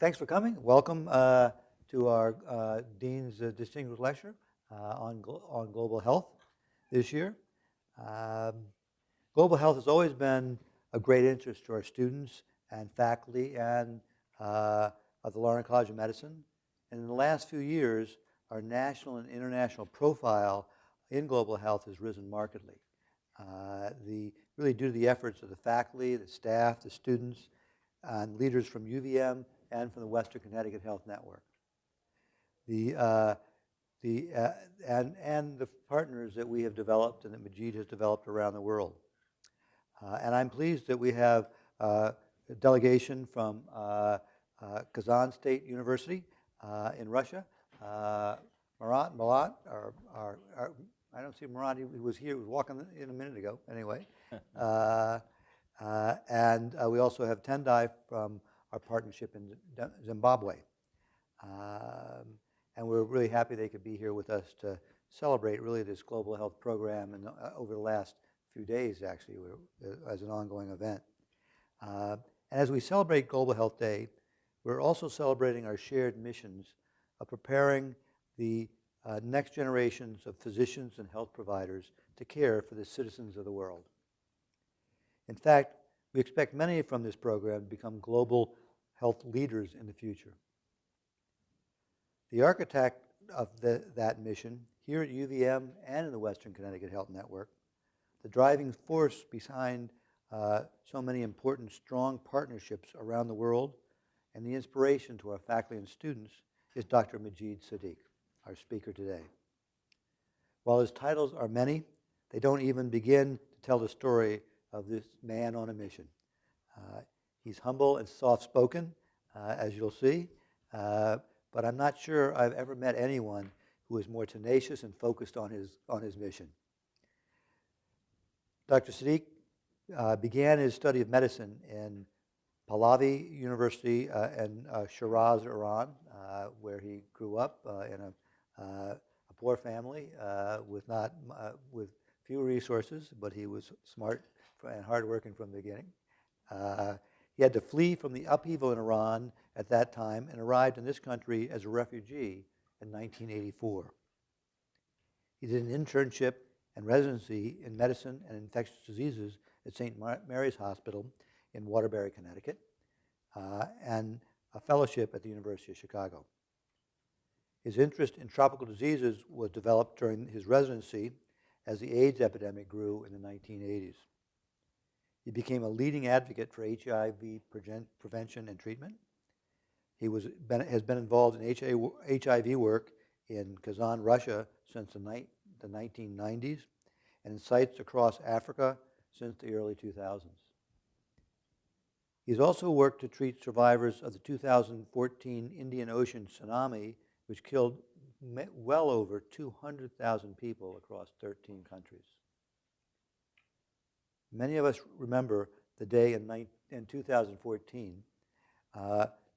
Thanks for coming. Welcome to our Dean's Distinguished Lecture on Global Health this year. Global health has always been of great interest to our students and faculty and of the Larner College of Medicine. And in the last few years, our national and international profile in global health has risen markedly. Really due to the efforts of the faculty, the staff, the students, and leaders from UVM and from the Western Connecticut Health Network. And the partners that we have developed and that Majid has developed around the world. And I'm pleased that we have a delegation from Kazan State University in Russia. Marat, I don't see Marat, he was here, he was walking in a minute ago, anyway. And we also have Tendai from our partnership in Zimbabwe. And we're really happy they could be here with us to celebrate really this global health program and over the last few days, actually, as an ongoing event. And as we celebrate Global Health Day, we're also celebrating our shared missions of preparing the next generations of physicians and health providers to care for the citizens of the world. In fact, we expect many from this program to become global health leaders in the future. The architect of that mission, here at UVM and in the Western Connecticut Health Network, the driving force behind so many important, strong partnerships around the world, and the inspiration to our faculty and students is Dr. Majid Saidgh, our speaker today. While his titles are many, they don't even begin to tell the story of this man on a mission. He's humble and soft-spoken, as you'll see, but I'm not sure I've ever met anyone who is more tenacious and focused on his mission. Dr. Saidgh began his study of medicine in Pahlavi University in Shiraz, Iran, where he grew up in a poor family with few resources, but he was smart and hardworking from the beginning. He had to flee from the upheaval in Iran at that time and arrived in this country as a refugee in 1984. He did an internship and residency in medicine and infectious diseases at St. Mary's Hospital in Waterbury, Connecticut, and a fellowship at the University of Chicago. His interest in tropical diseases was developed during his residency as the AIDS epidemic grew in the 1980s. He became a leading advocate for HIV prevention and treatment. He has been involved in HIV work in Kazan, Russia since the 1990s, and in sites across Africa since the early 2000s. He's also worked to treat survivors of the 2014 Indian Ocean tsunami, which killed well over 200,000 people across 13 countries. Many of us remember the day in 2014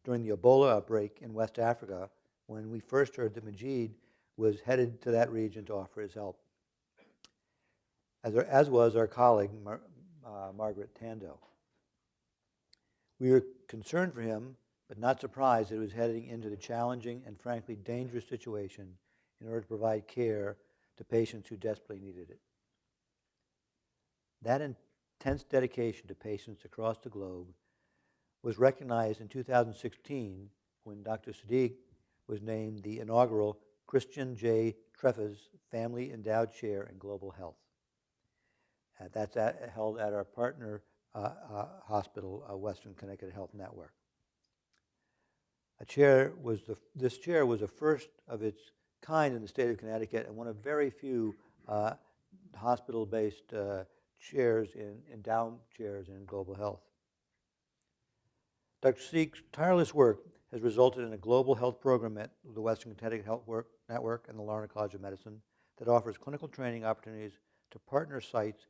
during the Ebola outbreak in West Africa when we first heard that Majid was headed to that region to offer his help, as was our colleague, Margaret Tando. We were concerned for him, but not surprised that he was heading into the challenging and frankly dangerous situation in order to provide care to patients who desperately needed it. That intense dedication to patients across the globe was recognized in 2016 when Dr. Saidgh was named the inaugural Christian J. Trefz Family Endowed Chair in Global Health. That's held at our partner hospital, Western Connecticut Health Network. This chair was a first of its kind in the state of Connecticut and one of very few hospital-based endowed chairs in global health. Dr. Saidgh's tireless work has resulted in a global health program at the Western Connecticut Health Network and the Larner College of Medicine that offers clinical training opportunities to partner sites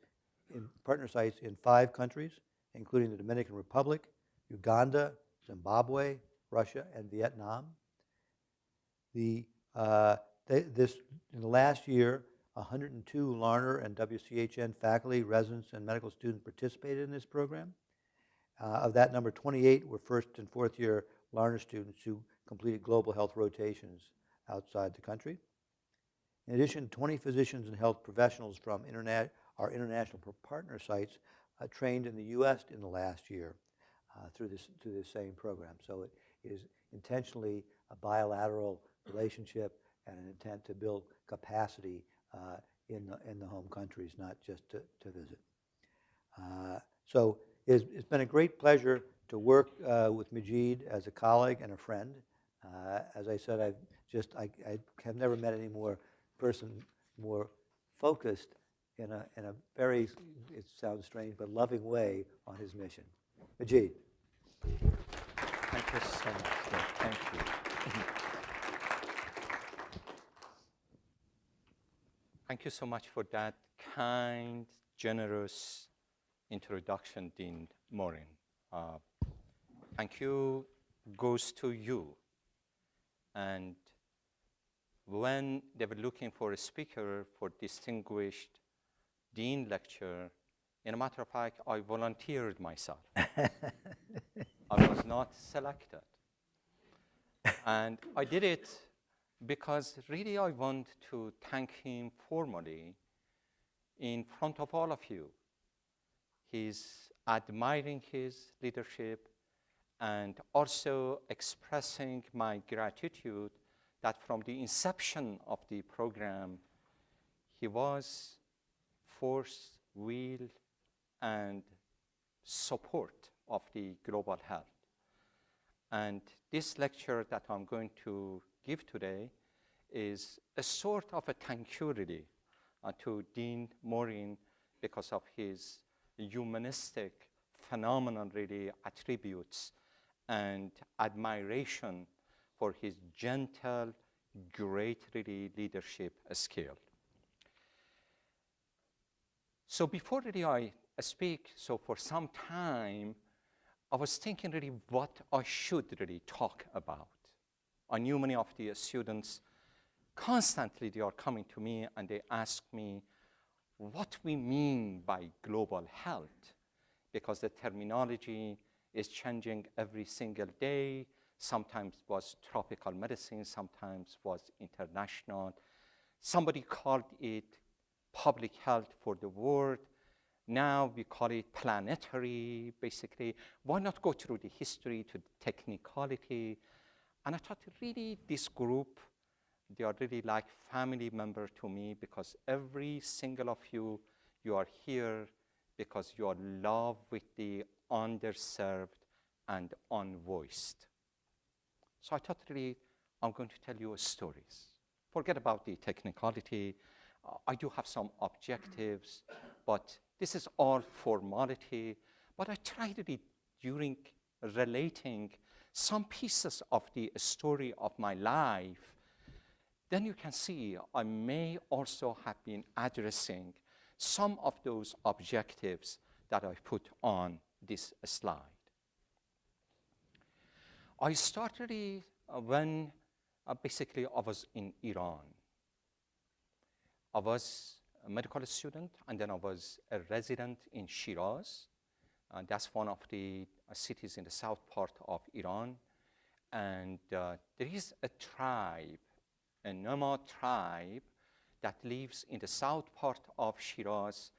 in 5 countries, including the Dominican Republic, Uganda, Zimbabwe, Russia, and Vietnam. In the last year, 102 Larner and WCHN faculty, residents, and medical students participated in this program. Of that number, 28 were first and fourth year Larner students who completed global health rotations outside the country. In addition, 20 physicians and health professionals from our international partner sites trained in the U.S. in the last year through this same program. So it is intentionally a bilateral relationship and an intent to build capacity in the home countries, not just to visit. So it's been a great pleasure to work with Majid as a colleague and a friend. As I said, I have never met any person more focused in a very, it sounds strange, but loving way on his mission. Majid. Thank you so much. Thank you. Thank you so much for that kind, generous introduction, Dean Morin. Thank you goes to you. And when they were looking for a speaker for distinguished Dean lecture, in a matter of fact, I volunteered myself. I was not selected. And I did it because really I want to thank him formally in front of all of you. He's admiring his leadership and also expressing my gratitude that from the inception of the program, he was force, will, and support of the global health. And this lecture that I'm going to give today is a sort of a thank you really to Dean Morin because of his humanistic, phenomenal really attributes and admiration for his gentle, great really leadership skill. So before really I speak, so for some time, I was thinking really what I should really talk about. I knew many of the students constantly they are coming to me and they ask me what we mean by global health, because the terminology is changing every single day. Sometimes was tropical medicine, sometimes was international. Somebody called it public health for the world. Now we call it planetary, basically. Why not go through the history to the technicality? And I thought really this group, they are really like family member to me because every single of you, you are here because you are in love with the underserved and unvoiced. So I thought really I'm going to tell you stories. Forget about the technicality. I do have some objectives, but this is all formality. But I tried really during relating some pieces of the story of my life, then you can see I may also have been addressing some of those objectives that I put on this slide. I started when basically I was in Iran. I was a medical student, and then I was a resident in Shiraz. That's one of the cities in the south part of Iran. And there is a tribe, a nomad tribe, that lives in the south part of Shiraz.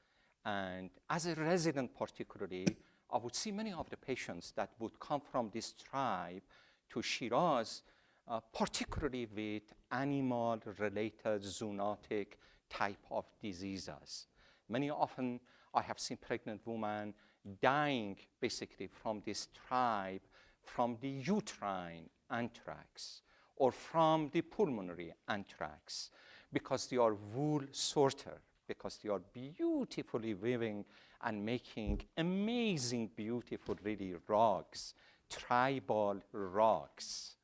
And as a resident particularly, I would see many of the patients that would come from this tribe to Shiraz, particularly with animal-related zoonotic type of diseases. Many often I have seen pregnant women dying basically from this tribe, from the uterine anthrax or from the pulmonary anthrax, because they are wool sorter, because they are beautifully weaving and making amazing, beautiful really rugs, tribal rugs.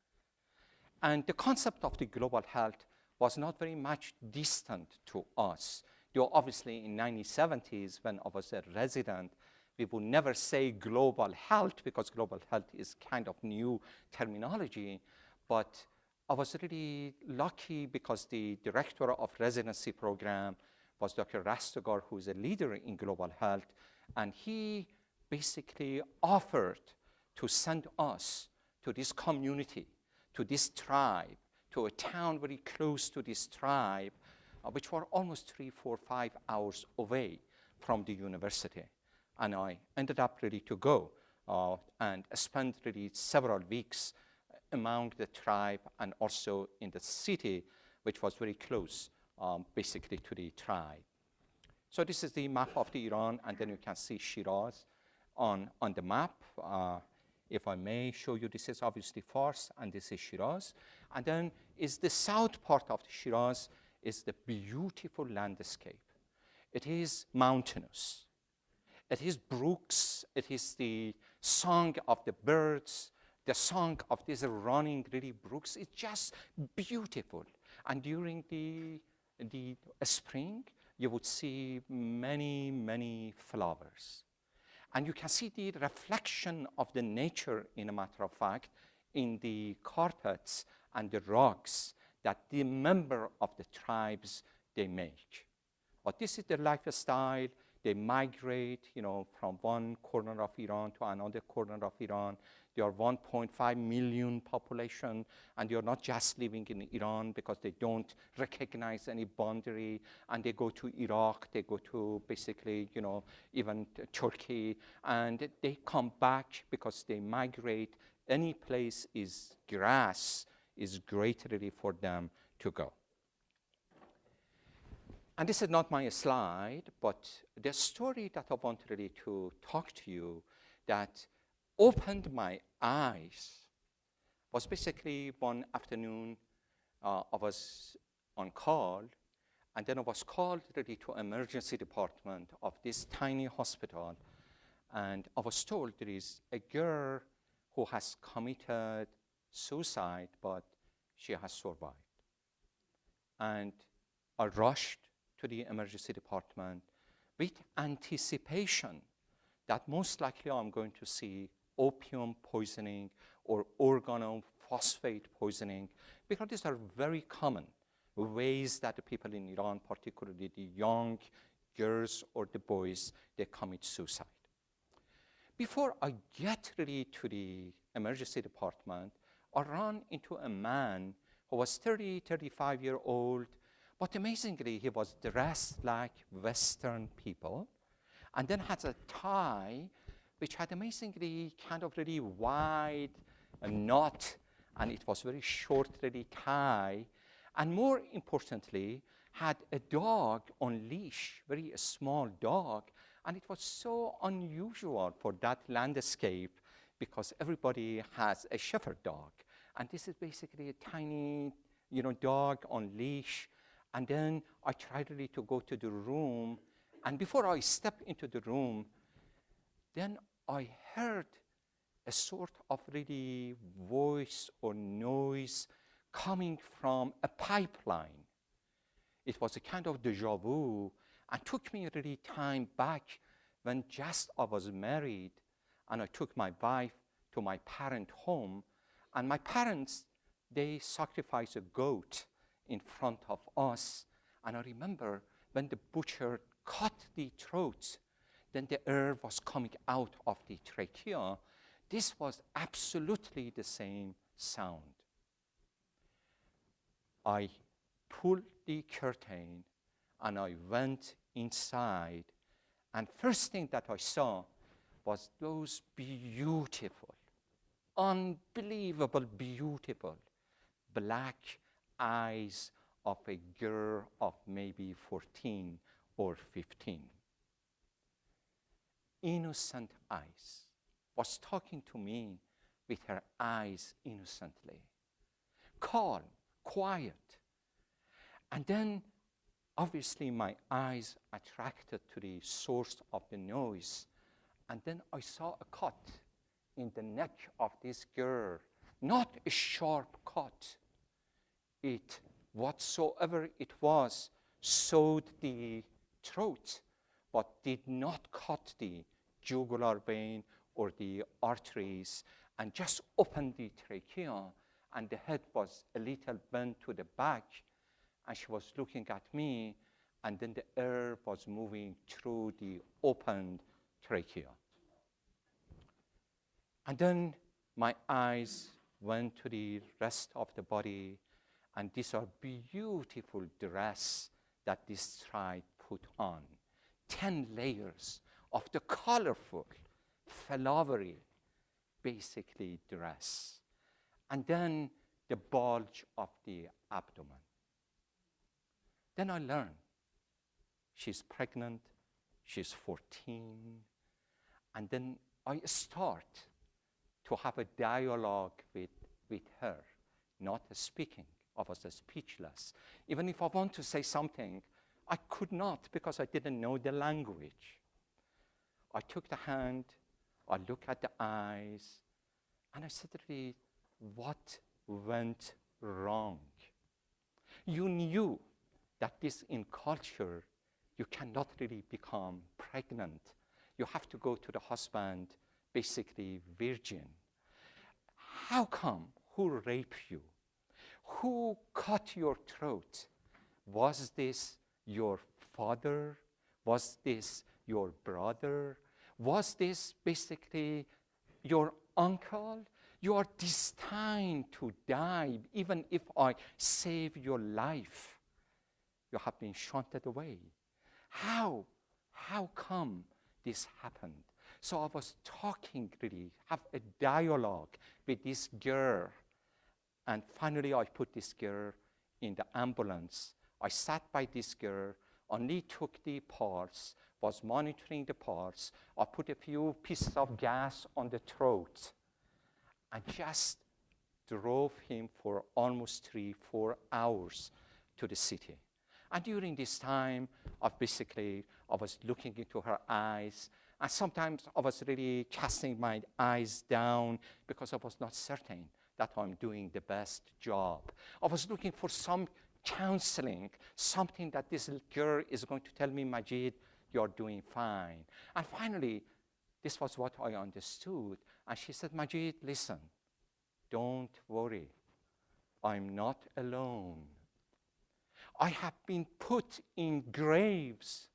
And the concept of the global health was not very much distant to us. Though obviously in 1970s, when I was a resident, we would never say global health because global health is kind of new terminology. But I was really lucky because the director of residency program was Dr. Rastogar, who is a leader in global health. And he basically offered to send us to this community, to this tribe, to a town very close to this tribe, which were almost 3, 4, 5 hours away from the university. And I ended up ready to go and spent really several weeks among the tribe and also in the city, which was very close, basically, to the tribe. So this is the map of the Iran, and then you can see Shiraz on the map. If I may show you, this is obviously Fars, and this is Shiraz. And then is the south part of the Shiraz is the beautiful landscape. It is mountainous. It is brooks. It is the song of the birds, the song of these running really brooks. It's just beautiful. And during the spring, you would see many, many flowers. And you can see the reflection of the nature, in a matter of fact, in the carpets and the rugs that the member of the tribes, they make. But this is their lifestyle. They migrate, from one corner of Iran to another corner of Iran. They are 1.5 million population, and they are not just living in Iran because they don't recognize any boundary, and they go to Iraq, they go to basically, even Turkey, and they come back because they migrate. Any place is grass is great really for them to go. And this is not my slide, but the story that I want really to talk to you that opened my eyes was basically one afternoon I was on call, and then I was called really to emergency department of this tiny hospital, and I was told there is a girl who has committed suicide, but she has survived. And I rushed to the emergency department with anticipation that most likely I'm going to see opium poisoning or organophosphate poisoning, because these are very common ways that the people in Iran, particularly the young girls or the boys, they commit suicide. Before I get really to the emergency department, I ran into a man who was 35-year-old, but amazingly, he was dressed like Western people, and then had a tie, which had amazingly kind of really wide knot, and it was very short, really tie, and more importantly, had a dog on leash, very small dog, and it was so unusual for that landscape because everybody has a shepherd dog, and this is basically a tiny, dog on leash. And then I tried really to go to the room, and before I stepped into the room, then I heard a sort of really voice or noise coming from a pipeline. It was a kind of deja vu, and took me really time back when just I was married, and I took my wife to my parent home, and my parents, they sacrificed a goat in front of us. And I remember when the butcher cut the throats, then the air was coming out of the trachea. This was absolutely the same sound. I pulled the curtain and I went inside, and first thing that I saw was those beautiful, unbelievable beautiful black eyes of a girl of maybe 14 or 15. Innocent eyes. Was talking to me with her eyes innocently. Calm, quiet. And then, obviously, my eyes attracted to the source of the noise. And then I saw a cut in the neck of this girl. Not a sharp cut. It, whatsoever it was, sewed the throat, but did not cut the jugular vein or the arteries, and just opened the trachea, and the head was a little bent to the back, and she was looking at me, and then the air was moving through the opened trachea. And then my eyes went to the rest of the body, and these are beautiful dress that this tribe put on. 10 layers of the colorful, flowery, basically dress. And then the bulge of the abdomen. Then I learned she's pregnant, she's 14, and then I start to have a dialogue with her, not speaking. I was speechless. Even if I want to say something, I could not because I didn't know the language. I took the hand, I looked at the eyes, and I said to her, what went wrong? You knew that this in culture, you cannot really become pregnant. You have to go to the husband, basically virgin. How come? Who raped you? Who cut your throat? Was this your father? Was this your brother? Was this basically your uncle? You are destined to die, even if I save your life. You have been shunted away. How come this happened? So I was talking really, have a dialogue with this girl. And finally, I put this girl in the ambulance. I sat by this girl, only took the pulse, was monitoring the pulse. I put a few pieces of gas on the throat and just drove him for almost 3-4 hours to the city. And during this time, I was looking into her eyes, and sometimes I was really casting my eyes down because I was not certain that I'm doing the best job. I was looking for some counseling, something that this girl is going to tell me, Majid, you're doing fine. And finally, this was what I understood. And she said, Majid, listen, don't worry. I'm not alone. I have been put in graves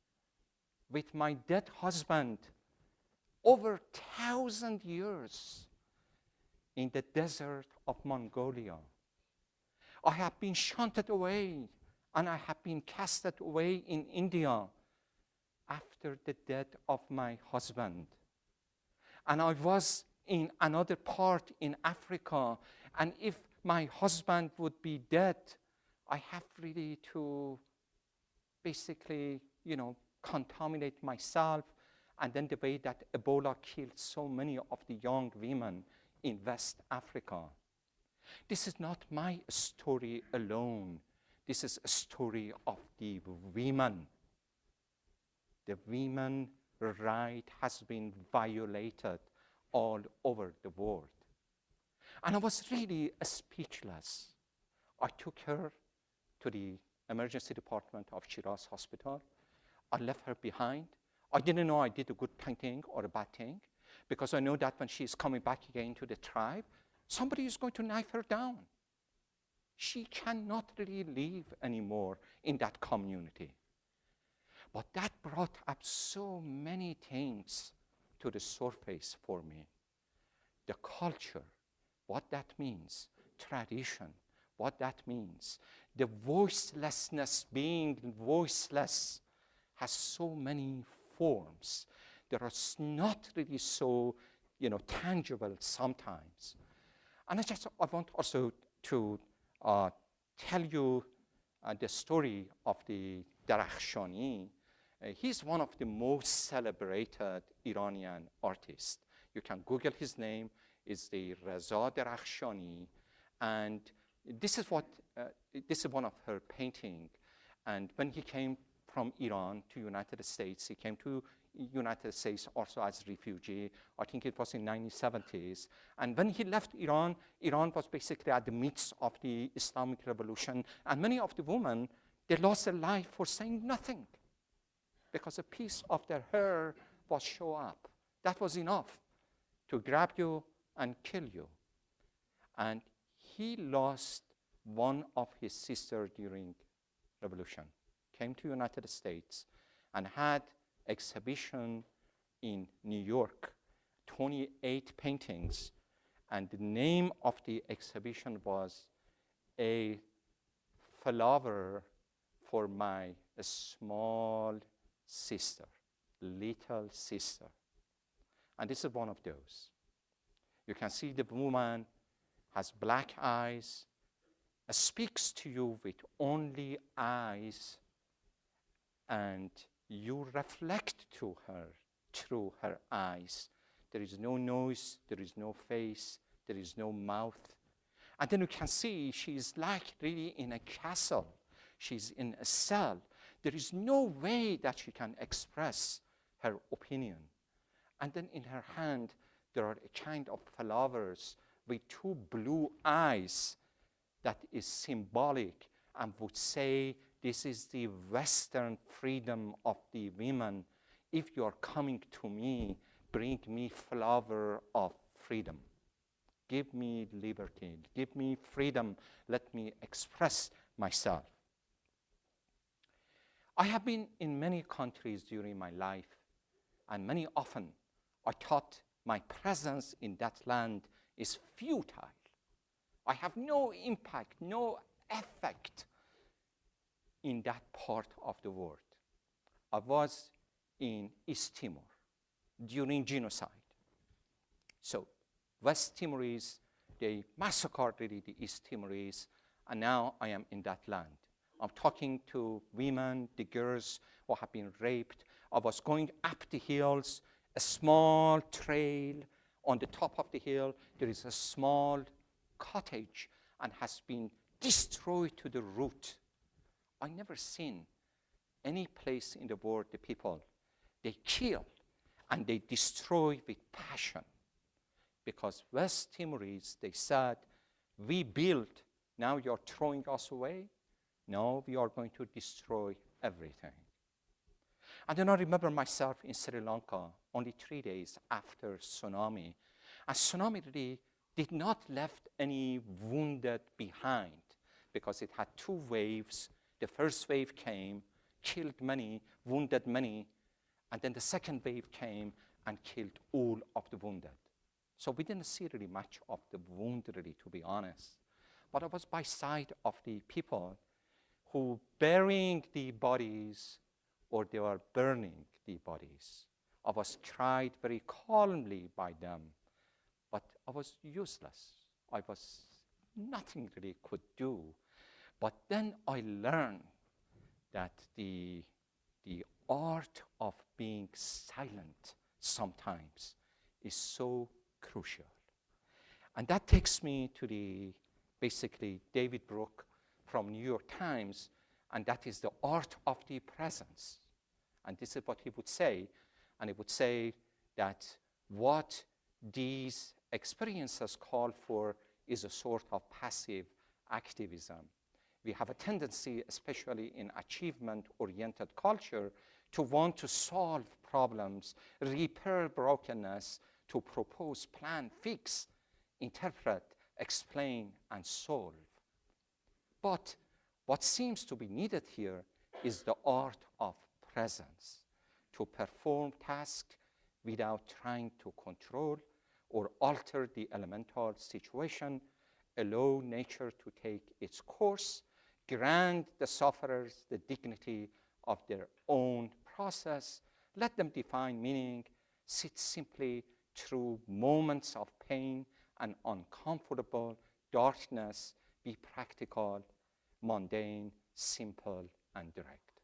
with my dead husband over 1,000 years in the desert of Mongolia. I have been shunted away and I have been casted away in India after the death of my husband. And I was in another part in Africa, and if my husband would be dead, I have really to basically, contaminate myself, and then the way that Ebola killed so many of the young women in West Africa. This is not my story alone. This is a story of the women. The women's right has been violated all over the world. And I was really speechless. I took her to the emergency department of Shiraz Hospital. I left her behind. I didn't know I did a good thing or a bad thing, because I know that when she's coming back again to the tribe, somebody is going to knife her down. She cannot really live anymore in that community. But that brought up so many things to the surface for me. The culture, what that means, tradition, what that means. The voicelessness, being voiceless, has so many forms. They are not really so, tangible sometimes. And I want also to tell you the story of the Darakhshani. He's one of the most celebrated Iranian artists. You can Google his name. It's the Reza Darakhshani. And this is one of her paintings. And when he came from Iran to United States, he came to United States also as a refugee. I think it was in 1970s. And when he left Iran, Iran was basically at the midst of the Islamic Revolution. And many of the women, they lost their life for saying nothing, because a piece of their hair was show up. That was enough to grab you and kill you. And he lost one of his sisters during revolution, came to United States and had exhibition in New York, 28 paintings. And the name of the exhibition was A Flower for My Small Sister, Little Sister. And this is one of those. You can see the woman has black eyes, speaks to you with only eyes, and you reflect to her through her eyes. There is no noise, there is no face, there is no mouth. And then you can see she's like really in a castle. She's in a cell. There is no way that she can express her opinion. And then in her hand, there are a kind of flowers with two blue eyes that is symbolic and would say, this is the Western freedom of the women. If you are coming to me, bring me flower of freedom. Give me liberty. Give me freedom. Let me express myself. I have been in many countries during my life, and many often I thought my presence in that land is futile. I have no impact, no effect in that part of the world. I was in East Timor during genocide. So West Timorese, they massacred really the East Timorese, and now I am in that land. I'm talking to women, the girls who have been raped. I was going up the hills, a small trail. On the top of the hill, there is a small cottage and has been destroyed to the root. I never seen any place in the world the people, they kill and they destroy with passion. Because West Timorese, they said, we built, now you're throwing us away? No, we are going to destroy everything. And then I remember myself in Sri Lanka only 3 days after tsunami. And tsunami really did not left any wounded behind because it had two waves. The first wave came, killed many, wounded many, and then the second wave came and killed all of the wounded. So we didn't see really much of the wound, really, to be honest. But I was by side of the people who burying the bodies or they were burning the bodies. I was tried very calmly by them, but I was useless. I was nothing really could do. But then I learned that the art of being silent sometimes is so crucial. And that takes me to the, basically, David Brooke from New York Times, and that is the art of the presence. And this is what he would say, and he would say that what these experiences call for is a sort of passive activism. We have a tendency, especially in achievement-oriented culture, to want to solve problems, repair brokenness, to propose, plan, fix, interpret, explain, and solve. But what seems to be needed here is the art of presence, to perform tasks without trying to control or alter the elemental situation, allow nature to take its course, grant the sufferers the dignity of their own process, let them define meaning, sit simply through moments of pain and uncomfortable darkness, be practical, mundane, simple, and direct.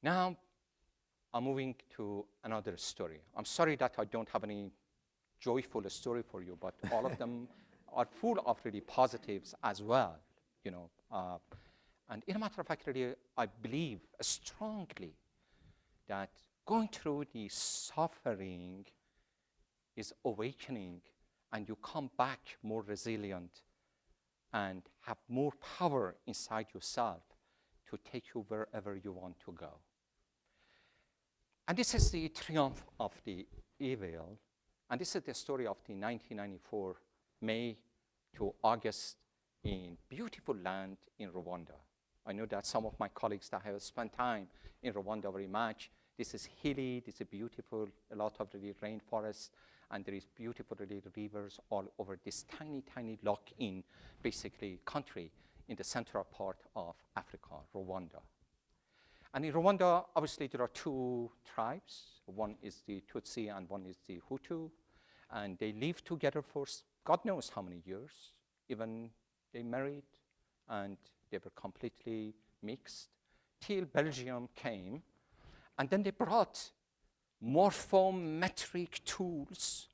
Now, I'm moving to another story. I'm sorry that I don't have any joyful story for you, but all of them are full of really positives as well, you know. And in a matter of fact, really, I believe strongly that going through the suffering is awakening, and you come back more resilient and have more power inside yourself to take you wherever you want to go. And this is the triumph of the evil. And this is the story of the 1994 May to August in beautiful land in Rwanda. I know that some of my colleagues that have spent time in Rwanda very much. This is hilly, this is beautiful, a lot of the rainforest. and there is beautiful little rivers all over this tiny, tiny lock-in, basically, country in the central part of Africa, Rwanda. And in Rwanda, obviously, there are two tribes. One is the Tutsi and one is the Hutu. And they lived together for God knows how many years. Even they married, and they were completely mixed, till Belgium came. And then they brought morphometric tools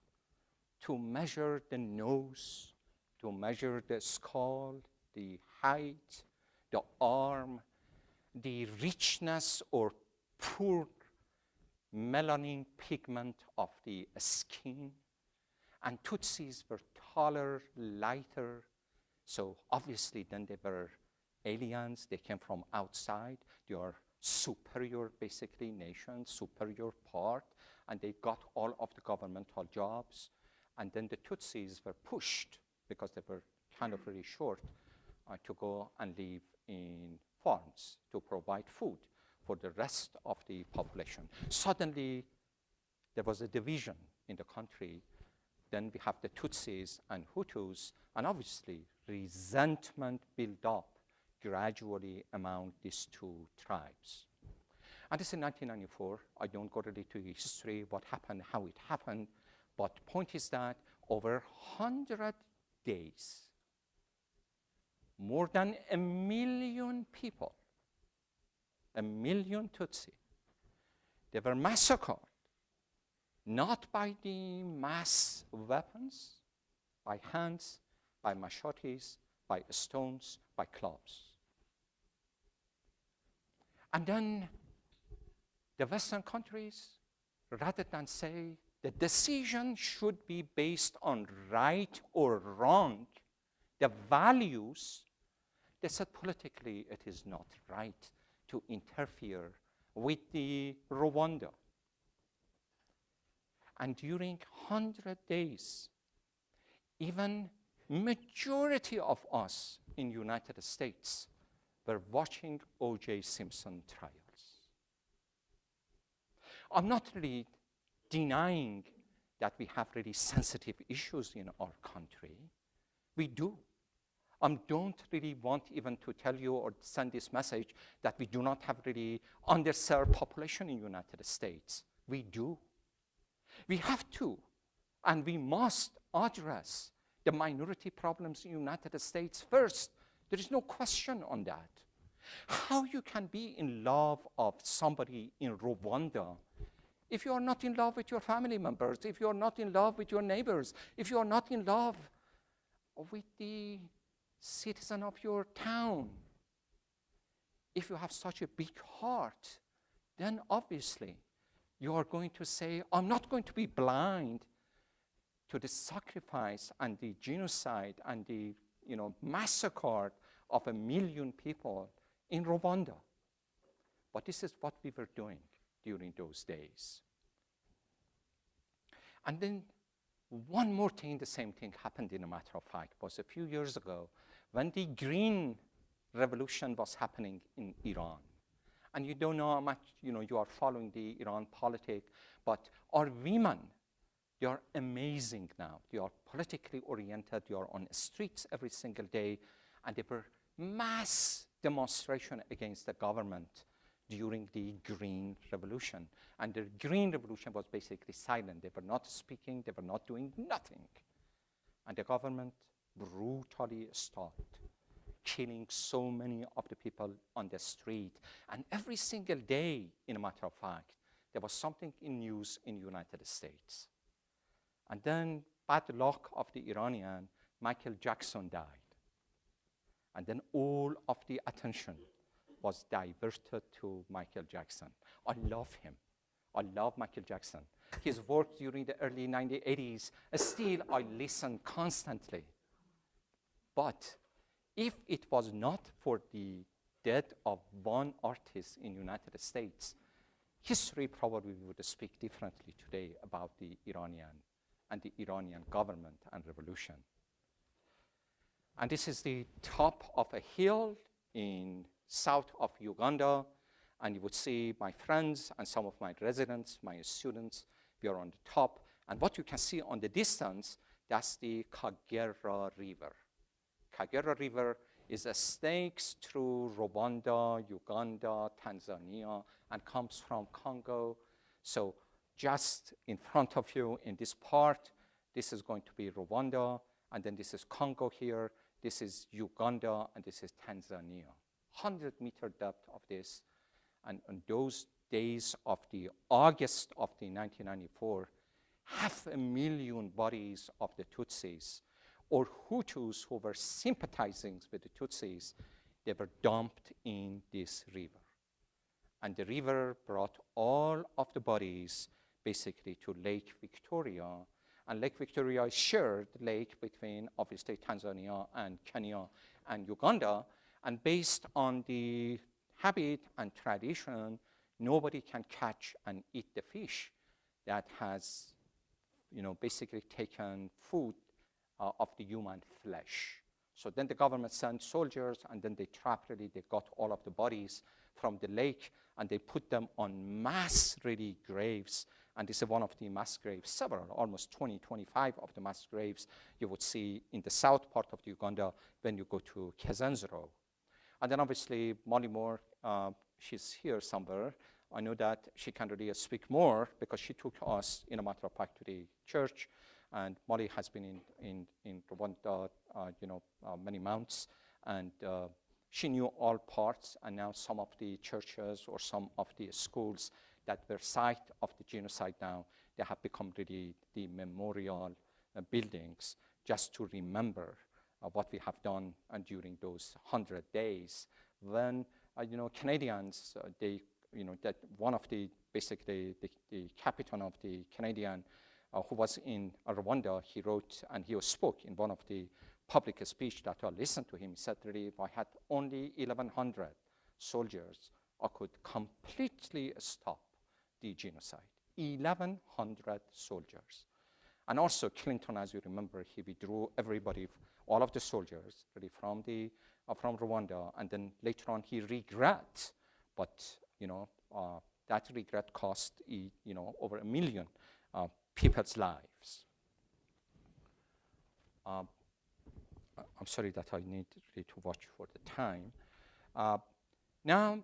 to measure the nose, to measure the skull, the height, the arm, the richness or poor melanin pigment of the skin. And Tutsis were taller, lighter. So obviously then they were aliens. They came from outside. They are superior, basically, nation, superior part. And they got all of the governmental jobs. And then the Tutsis were pushed, because they were kind of very short, to go and live in farms to provide food for the rest of the population. Suddenly, there was a division in the country. Then we have the Tutsis and Hutus, and obviously resentment built up gradually among these two tribes. And this is in 1994. I don't go really to history, what happened, how it happened, but the point is that over 100 days, more than 1 million people, 1 million Tutsi, they were massacred, not by the mass weapons, by hands, by machetes, by stones, by clubs. And then the Western countries, rather than say the decision should be based on right or wrong, the values, they said politically it is not right to interfere with the Rwanda. And during 100 days, even majority of us in United States were watching O.J. Simpson trials. I'm not really denying that we have really sensitive issues in our country. We do. I don't really want even to tell you or send this message that we do not have really underserved population in the United States. We do. We have to, and we must address the minority problems in the United States first. There is no question on that. How you can be in love of somebody in Rwanda if you are not in love with your family members, if you are not in love with your neighbors, if you are not in love with the citizen of your town? If you have such a big heart, then obviously you are going to say, I'm not going to be blind to the sacrifice and the genocide and the massacre of 1 million people in Rwanda. But this is what we were doing during those days. And then one more thing, the same thing happened in a matter of fact, was a few years ago when the Green Revolution was happening in Iran. And you don't know how much, you are following the Iran politics, but our women, they are amazing now. They are politically oriented. They are on the streets every single day. And there were mass demonstrations against the government during the Green Revolution. And the Green Revolution was basically silent. They were not speaking. They were not doing nothing. And the government brutally stopped killing so many of the people on the street. And every single day, in a matter of fact, there was something in news in the United States. And then, bad luck of the Iranian, Michael Jackson died. And then all of the attention was diverted to Michael Jackson. I love him. I love Michael Jackson. His work during the early 1980s, still I listen constantly. But if it was not for the death of one artist in the United States, history probably would speak differently today about the Iranian and the Iranian government and revolution. And this is the top of a hill in south of Uganda, and you would see my friends and some of my residents, my students, we are on the top, And what you can see on the distance, that's the Kagera River. Kagera River is a snakes through Rwanda, Uganda, Tanzania, and comes from Congo. So just in front of you in this part, this is going to be Rwanda, and then this is Congo here, this is Uganda, and this is Tanzania. 100-meter depth of this. And on those days of the August of the 1994, 500,000 bodies of the Tutsis or Hutus who were sympathizing with the Tutsis, they were dumped in this river. And the river brought all of the bodies basically to Lake Victoria. And Lake Victoria is shared lake between, obviously, Tanzania and Kenya and Uganda. And based on the habit and tradition, nobody can catch and eat the fish that has, basically taken food of the human flesh. So then the government sent soldiers, and then they they got all of the bodies from the lake, and they put them on mass ready graves. And this is one of the mass graves, several, almost 20, 25 of the mass graves you would see in the south part of Uganda when you go to KASENSERO. And then obviously Molly Moore, she's here somewhere. I know that she can really speak more because she took us, in a matter of fact, to the church. And Molly has been in Rwanda, many months. And she knew all parts. And now some of the churches or some of the schools that were site of the genocide now, they have become really the memorial buildings just to remember what we have done during those 100 days. When, Canadians, that one of the, basically the captain of the Canadian who was in Rwanda, he wrote and he spoke in one of the public speech that I listened to him. He said, really, if I had only 1,100 soldiers, I could completely stop the genocide. 1,100 soldiers. And also Clinton, as you remember, he withdrew everybody, all of the soldiers, really from Rwanda, and then later on he regret, but that regret cost over 1 million people's lives. I'm sorry that I need really to watch for the time. Now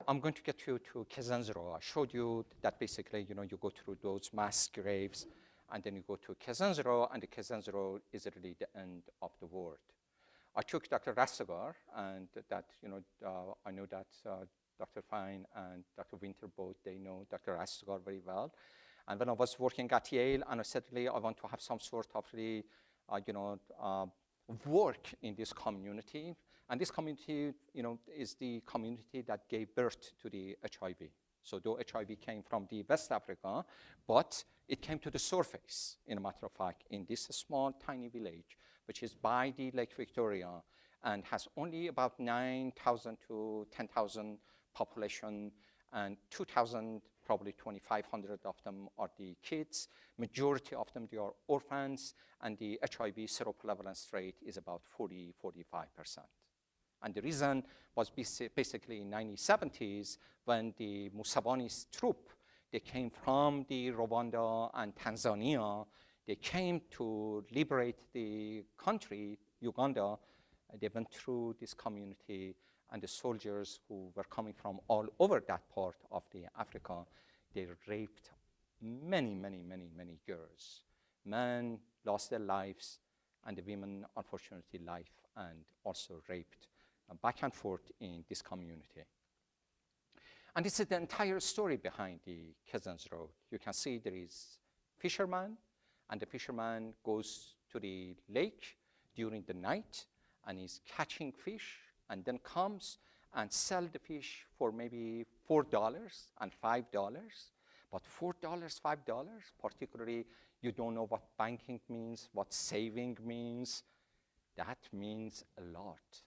I'm going to get you to KASENSERO. I showed you that basically, you go through those mass graves, and then you go to KASENSERO, and the KASENSERO is really the end of the world. I took Dr. Rastegar, and that, I know that Dr. Fine and Dr. Winter both, they know Dr. Rastegar very well. And when I was working at Yale, and I said, really, I want to have some sort of really, work in this community. And this community, is the community that gave birth to the HIV. So though HIV came from the West Africa, but it came to the surface, in a matter of fact, in this small, tiny village, which is by the Lake Victoria, and has only about 9,000 to 10,000 population, and 2,000, probably 2,500 of them are the kids. Majority of them, they are orphans, and the HIV seroprevalence rate is about 40, 45%. And the reason was basically in the 1970s when the Museveni's troop, they came from the Rwanda and Tanzania. They came to liberate the country, Uganda. They went through this community, and the soldiers who were coming from all over that part of the Africa, they raped many, many, many, many girls. Men lost their lives, and the women, unfortunately, life and also raped back and forth in this community. And this is the entire story behind the KASENSERO. You can see there is fisherman, and the fisherman goes to the lake during the night, and is catching fish, and then comes and sell the fish for maybe $4 and $5. But $4, $5, particularly, you don't know what banking means, what saving means. That means a lot.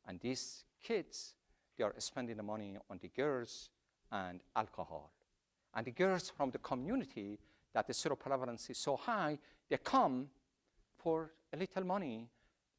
And these kids, they are spending the money on the girls and alcohol. And the girls from the community that the seroprevalence is so high, they come for a little money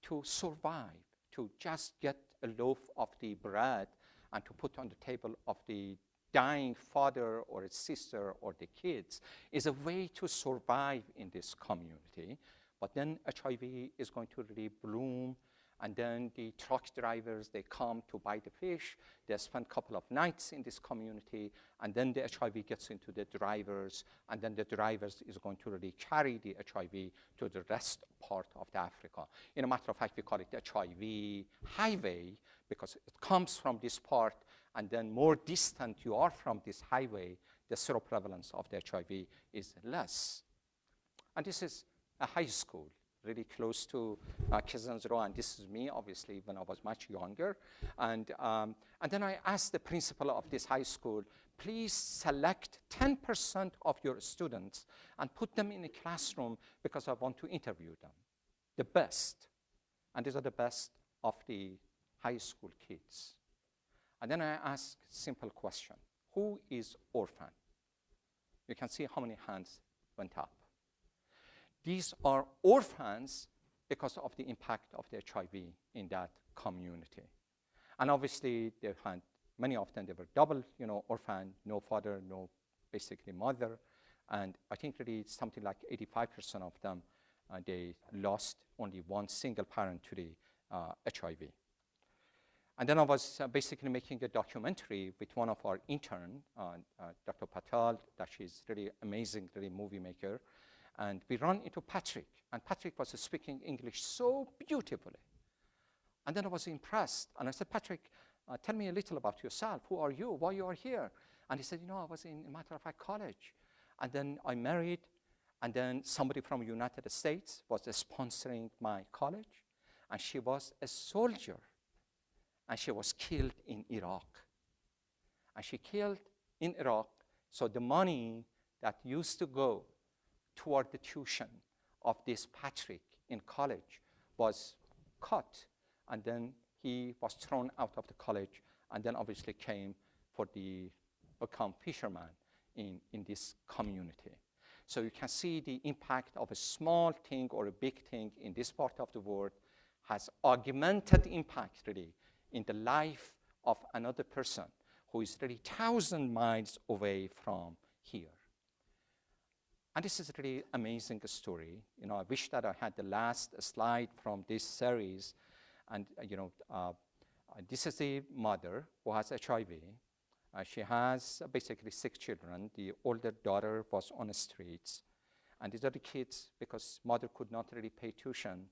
to survive, to just get a loaf of the bread and to put on the table of the dying father or a sister or the kids is a way to survive in this community. But then HIV is going to really bloom, and then the truck drivers, they come to buy the fish, they spend a couple of nights in this community, and then the HIV gets into the drivers, and then the drivers is going to really carry the HIV to the rest part of the Africa. In a matter of fact, we call it the HIV highway, because it comes from this part, and then more distant you are from this highway, the seroprevalence of the HIV is less. And this is a high school, really close to KASENSERO, and this is me, obviously, when I was much younger. And then I asked the principal of this high school, please select 10% of your students and put them in a classroom because I want to interview them, the best. And these are the best of the high school kids. And then I asked a simple question, who is orphan? You can see how many hands went up. These are orphans because of the impact of the HIV in that community. And obviously, they had, many of them, they were double, orphan, no father, no basically mother. And I think really something like 85% of them, they lost only one single parent to the HIV. And then I was basically making a documentary with one of our interns, Dr. Patel, that she's really amazing, really movie maker. And we ran into Patrick, and Patrick was speaking English so beautifully. And then I was impressed, and I said, Patrick, tell me a little about yourself. Who are you? Why you are here? And he said, I was in, matter of fact, college. And then I married, and then somebody from the United States was sponsoring my college, and she was a soldier, and she was killed in Iraq. And she killed in Iraq, so the money that used to go toward the tuition of this Patrick in college was cut, and then he was thrown out of the college, and then obviously came for the become fisherman in this community. So you can see the impact of a small thing or a big thing in this part of the world has augmented impact really in the life of another person who is really 1,000 miles away from here. And this is a really amazing story. I wish that I had the last slide from this series. And this is the mother who has HIV. She has basically 6 children. The older daughter was on the streets. And these are the kids, because mother could not really pay tuition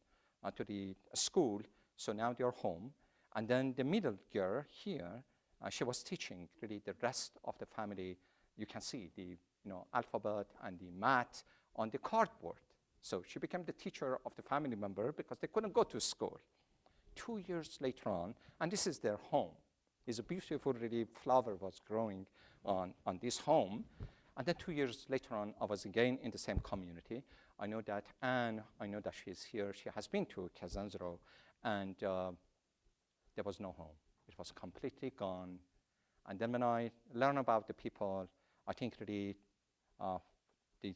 to the school, so now they're home. And then the middle girl here, she was teaching really the rest of the family. You can see the alphabet and the math on the cardboard. So she became the teacher of the family member because they couldn't go to school. 2 years later on, and this is their home. It's a beautiful really flower was growing on this home. And then 2 years later on, I was again in the same community. I know that Anne, I know that she's here. She has been to KASENSERO, and there was no home. It was completely gone. And then when I learned about the people, I think really the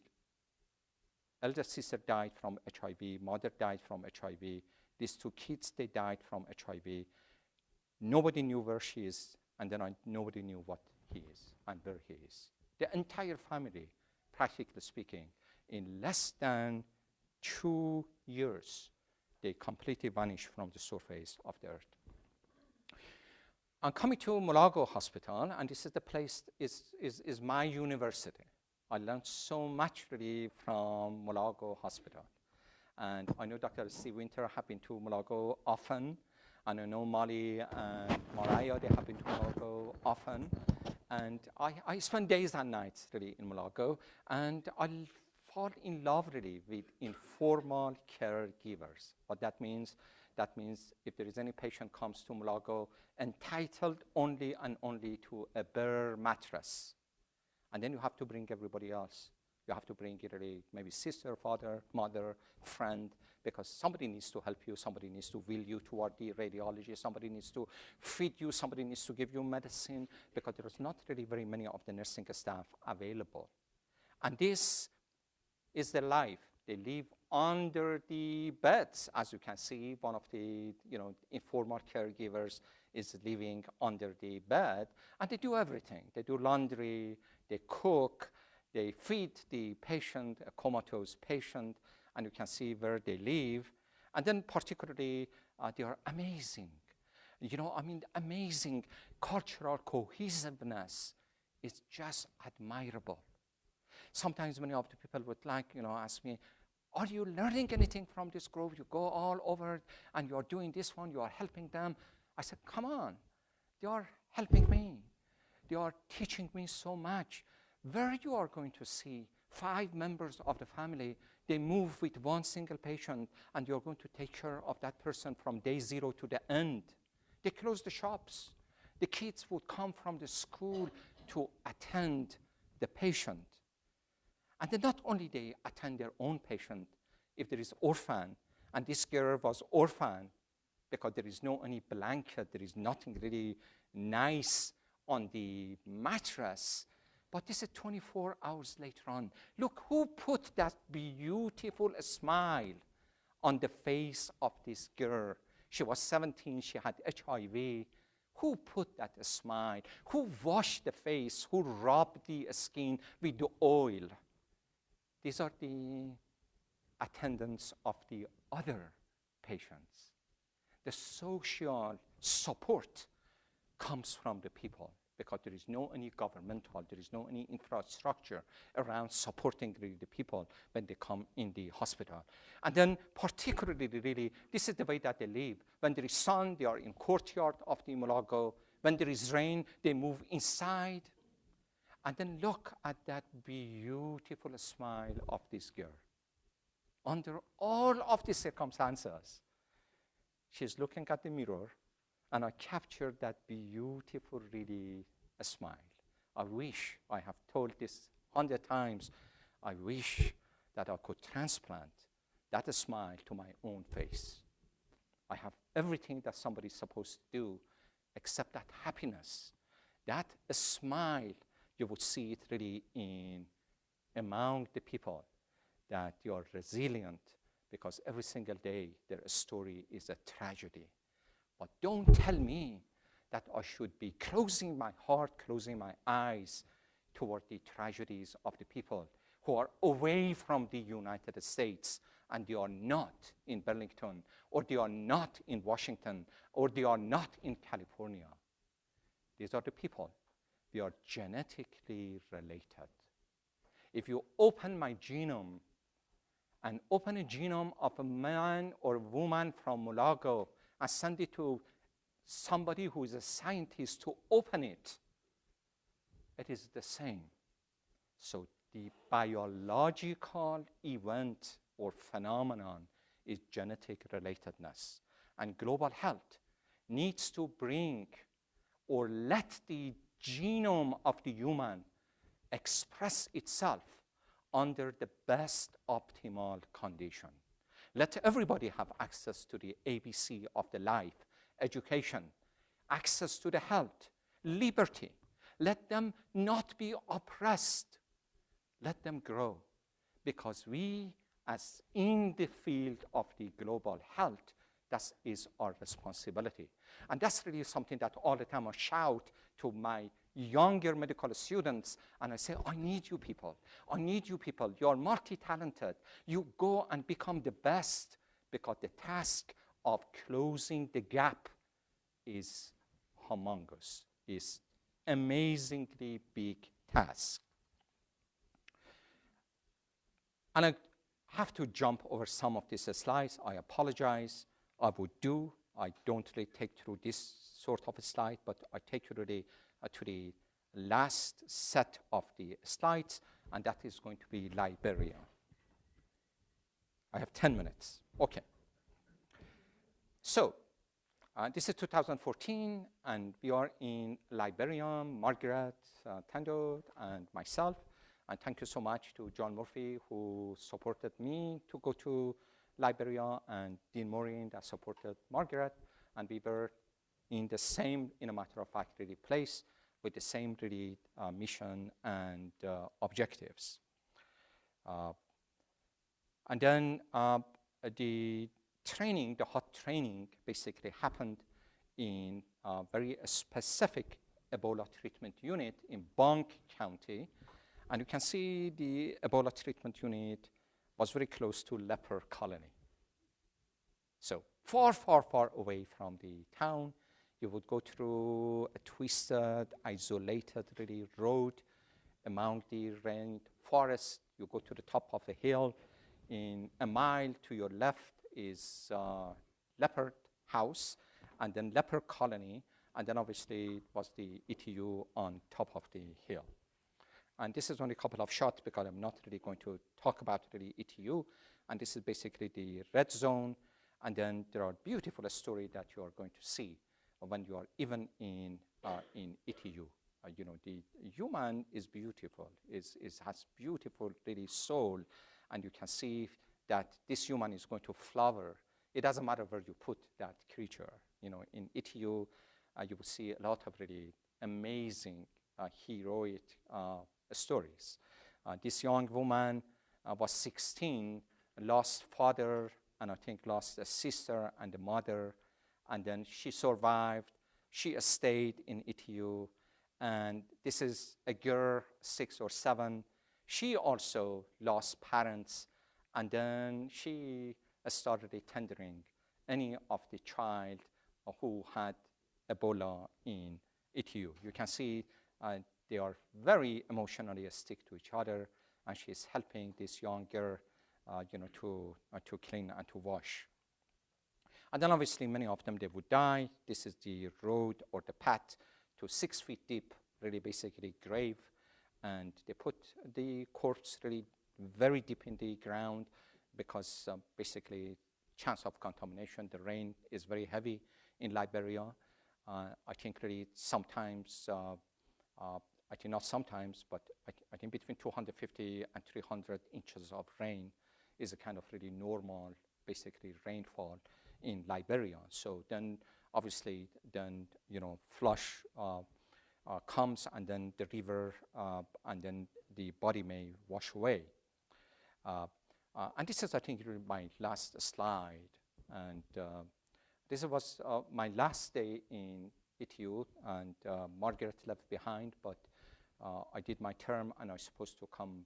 elder sister died from HIV, mother died from HIV. These 2 kids, they died from HIV. Nobody knew where she is, and then nobody knew what he is and where he is. The entire family, practically speaking, in less than 2 years, they completely vanished from the surface of the earth. I'm coming to Mulago Hospital, and this is the place, is my university. I learned so much really from Mulago Hospital. And I know Dr. Steve Winter have been to Mulago often, and I know Molly and Mariah, they have been to Mulago often. And I spend days and nights really in Mulago, and I fall in love really with informal caregivers. What that means if there is any patient comes to Mulago entitled only and only to a bare mattress, and then you have to bring everybody else. You have to bring really maybe sister, father, mother, friend, because somebody needs to help you, somebody needs to wheel you toward the radiology, somebody needs to feed you, somebody needs to give you medicine, because there is not really very many of the nursing staff available. And this is the life they live under the beds. As you can see, one of the informal caregivers is living under the bed, and they do everything. They do laundry, they cook, they feed the patient, a comatose patient, and you can see where they live. And then particularly, they are amazing. Amazing cultural cohesiveness is just admirable. Sometimes many of the people would ask me, are you learning anything from this group? You go all over and you're doing this one, you are helping them. I said, come on, they are helping me. They are teaching me so much. Where you are going to see 5 members of the family, they move with one single patient, and you're going to take care of that person from day 0 to the end. They close the shops. The kids would come from the school to attend the patient. And then not only they attend their own patient, if there is orphan, and this girl was orphan, because there is no any blanket, there is nothing really nice on the mattress. But this is 24 hours later on. Look who put that beautiful smile on the face of this girl. She was 17, she had HIV. Who put that smile? Who washed the face? Who rubbed the skin with the oil? These are the attendants of the other patients. The social support comes from the people, because there is no any governmental, there is no any infrastructure around supporting the people when they come in the hospital. And then particularly, really, this is the way that they live. When there is sun, they are in courtyard of the Mulago. When there is rain, they move inside. And then look at that beautiful smile of this girl. Under all of the circumstances, she's looking at the mirror, and I captured that beautiful, really, smile. I wish, I have told this 100 times, I wish that I could transplant that smile to my own face. I have everything that somebody's supposed to do except that happiness. That smile, you would see it really among the people, that you are resilient, because every single day their story is a tragedy. But don't tell me that I should be closing my heart, closing my eyes toward the tragedies of the people who are away from the United States, and they are not in Burlington, or they are not in Washington, or they are not in California. These are the people. We are genetically related. If you open my genome and open a genome of a man or a woman from Mulago and send it to somebody who is a scientist to open it, it is the same. So the biological event or phenomenon is genetic relatedness. And global health needs to bring or let the genome of the human express itself under the best optimal condition. Let everybody have access to the ABC of the life, education, access to the health, liberty. Let them not be oppressed. Let them grow. Because we, as in the field of the global health, that is our responsibility. And that's really something that all the time I shout to my younger medical students, and I say, I need you people. I need you people. You're multi-talented. You go and become the best, because the task of closing the gap is humongous, is amazingly big task. And I have to jump over some of these slides. I apologize. I would do. I don't really take through this sort of a slide, but I take you to the last set of the slides, and that is going to be Liberia. I have 10 minutes. Okay. So this is 2014, and we are in Liberia, Margaret, Endowed, and myself. And thank you so much to John Murphy, who supported me to go to Liberia, and Dean Maureen that supported Margaret. And we were in the same, in a matter of fact, really place with the same really mission and objectives. And then the training, the hot training, basically happened in a very specific Ebola treatment unit in Bonk County. And you can see the Ebola treatment unit was very close to leper colony. So far, far, far away from the town. You would go through a twisted, isolated really road among the rain forest. You go to the top of a hill. In a mile to your left is leopard house, and then leper colony, and then obviously it was the ETU on top of the hill. And this is only a couple of shots because I'm not really going to talk about really ETU. And this is basically the red zone. And then there are beautiful stories that you are going to see when you are even in ETU. You know, the human is beautiful, has beautiful really soul. And you can see that this human is going to flower. It doesn't matter where you put that creature. You know, in ETU, you will see a lot of really amazing, heroic stories. This young woman was 16, lost father, and I think lost a sister and a mother, and then she survived. She stayed in ETU, and this is a girl, 6 or 7. She also lost parents, and then she started tendering any of the child who had Ebola in ETU. You can see they are very emotionally stick to each other, and she's helping this young girl, you know, to clean and to wash. And then obviously many of them, they would die. This is the road or the path to 6 feet deep, really basically grave. And they put the corpse really very deep in the ground because basically chance of contamination. The rain is very heavy in Liberia. I think really sometimes, I think not sometimes, but I think between 250 and 300 inches of rain is a kind of really normal, basically rainfall in Liberia. So then obviously then, you know, flush comes, and then the river, and then the body may wash away. And this is, I think, my last slide. And this was my last day in ETU, and Margaret left behind, but I did my term, and I was supposed to come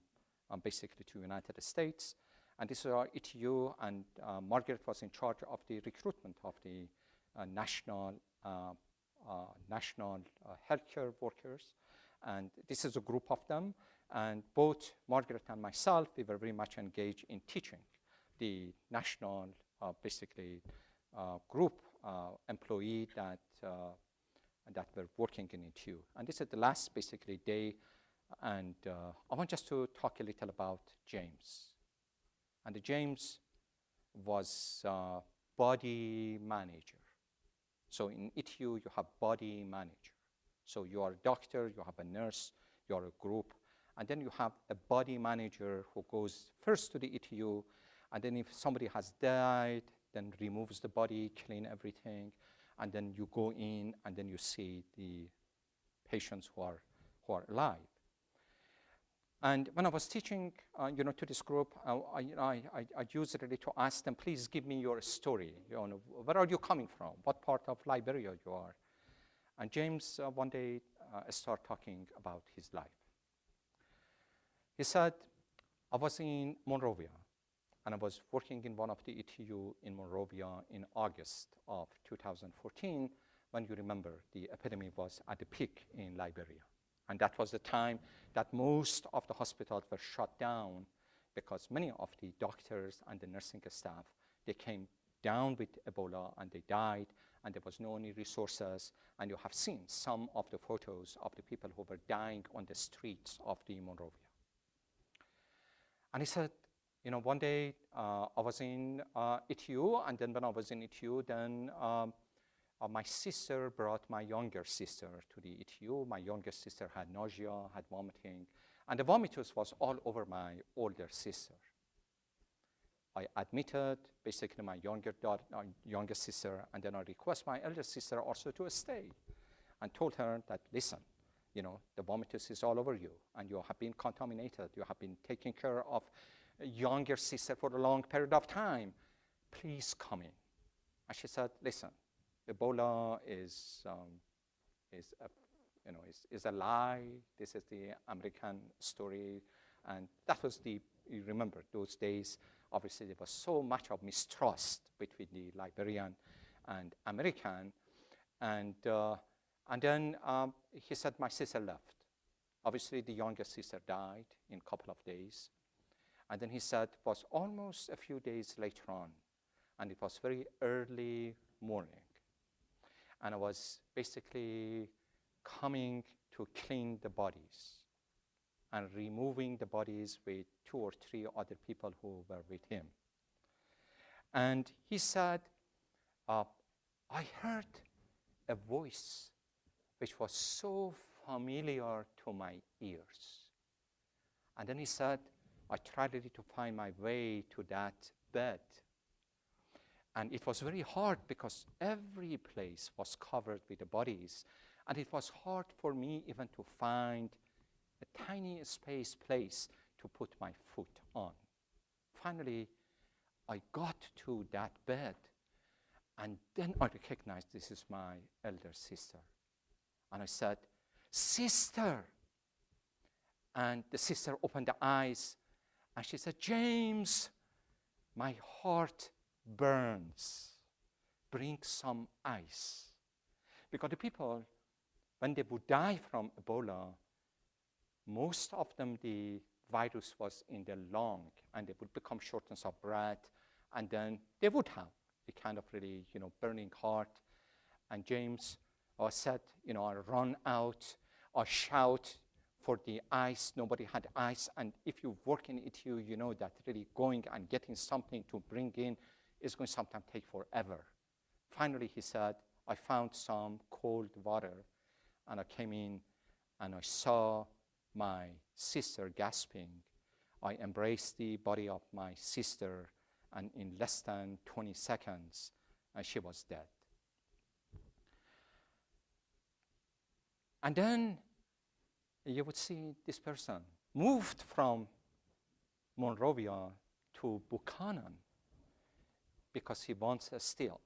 basically to United States. And this is our ETU, and Margaret was in charge of the recruitment of the national healthcare workers. And this is a group of them. And both Margaret and myself, we were very much engaged in teaching the national, basically, group employee that were working in ETU. And this is the last, basically, day. And I want just to talk a little about James. And James was body manager. So in ETU, you have body manager. So you are a doctor, you have a nurse, you are a group. And then you have a body manager who goes first to the ETU, and then if somebody has died, then removes the body, clean everything, and then you go in, and then you see the patients who are alive. And when I was teaching, you know, to this group, I used really to ask them, please give me your story. You know, where are you coming from? What part of Liberia you are? And James one day started talking about his life. He said, I was in Monrovia, and I was working in one of the ETU in Monrovia in August of 2014, when you remember the epidemic was at the peak in Liberia. And that was the time that most of the hospitals were shut down because many of the doctors and the nursing staff, they came down with Ebola and they died, and there was no any resources. And you have seen some of the photos of the people who were dying on the streets of the Monrovia. And he said, you know, one day I was in ETU, and then when I was in ETU, then my sister brought my younger sister to the ETU. My younger sister had nausea, had vomiting, and the vomitus was all over my older sister. I admitted basically my younger sister, and then I request my elder sister also to stay, and told her that, listen, you know, the vomitus is all over you, and you have been contaminated. You have been taking care of younger sister for a long period of time. Please come in. And she said, listen, Ebola is a lie. This is the American story. And that was you remember those days, obviously there was so much of mistrust between the Liberian and American. And then he said, my sister left. Obviously, the younger sister died in a couple of days. And then he said, it was almost a few days later on, and it was very early morning. And I was basically coming to clean the bodies and removing the bodies with 2 or 3 other people who were with him. And he said, I heard a voice which was so familiar to my ears. And then he said, I tried really to find my way to that bed. And it was very hard because every place was covered with the bodies. And it was hard for me even to find a tiny place to put my foot on. Finally, I got to that bed. And then I recognized this is my elder sister. And I said, sister. And the sister opened the eyes and she said, James, my heart burns. Bring some ice. Because the people, when they would die from Ebola, most of them, the virus was in their lung and they would become shortness of breath, and then they would have a kind of really, burning heart. And James said, I run out, I shout for the ice. Nobody had ice. And if you work in ETU, you know that really going and getting something to bring in is going to sometimes take forever. Finally, he said, I found some cold water, and I came in and I saw my sister gasping. I embraced the body of my sister, and in less than 20 seconds, she was dead. And then you would see this person moved from Monrovia to Buchanan because he wants still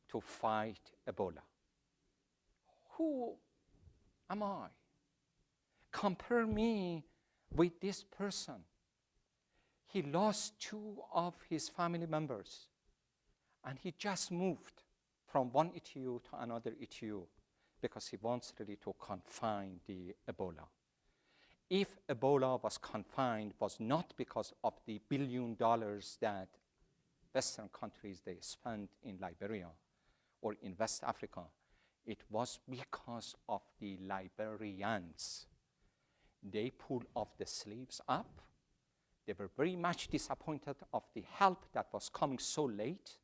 to fight Ebola. Who am I? Compare me with this person. He lost 2 of his family members, and he just moved from one ETU to another ETU because he wants really to confine the Ebola. If Ebola was confined, was not because of the $1 billion that Western countries, they spent in Liberia or in West Africa, it was because of the Liberians. They pulled off the sleeves up. They were very much disappointed of the help that was coming so late,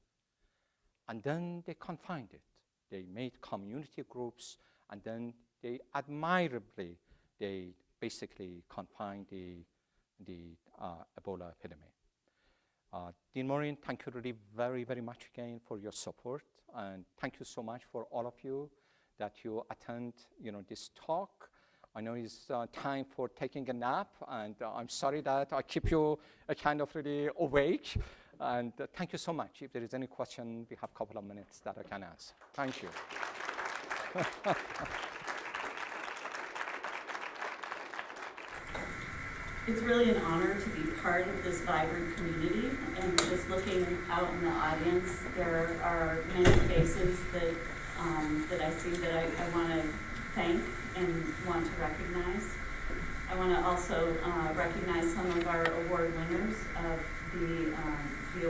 and then they confined it. They made community groups, and then they admirably, they basically confined the Ebola epidemic. Dean Maureen, thank you really very, very much again for your support, and thank you so much for all of you that you attend, this talk. I know it's time for taking a nap, and I'm sorry that I keep you kind of really awake. And thank you so much. If there is any question, we have a couple of minutes that I can answer. Thank you. It's really an honor to be part of this vibrant community. And just looking out in the audience, there are many faces that I see that I want to thank and want to recognize. I want to also recognize some of our award winners of the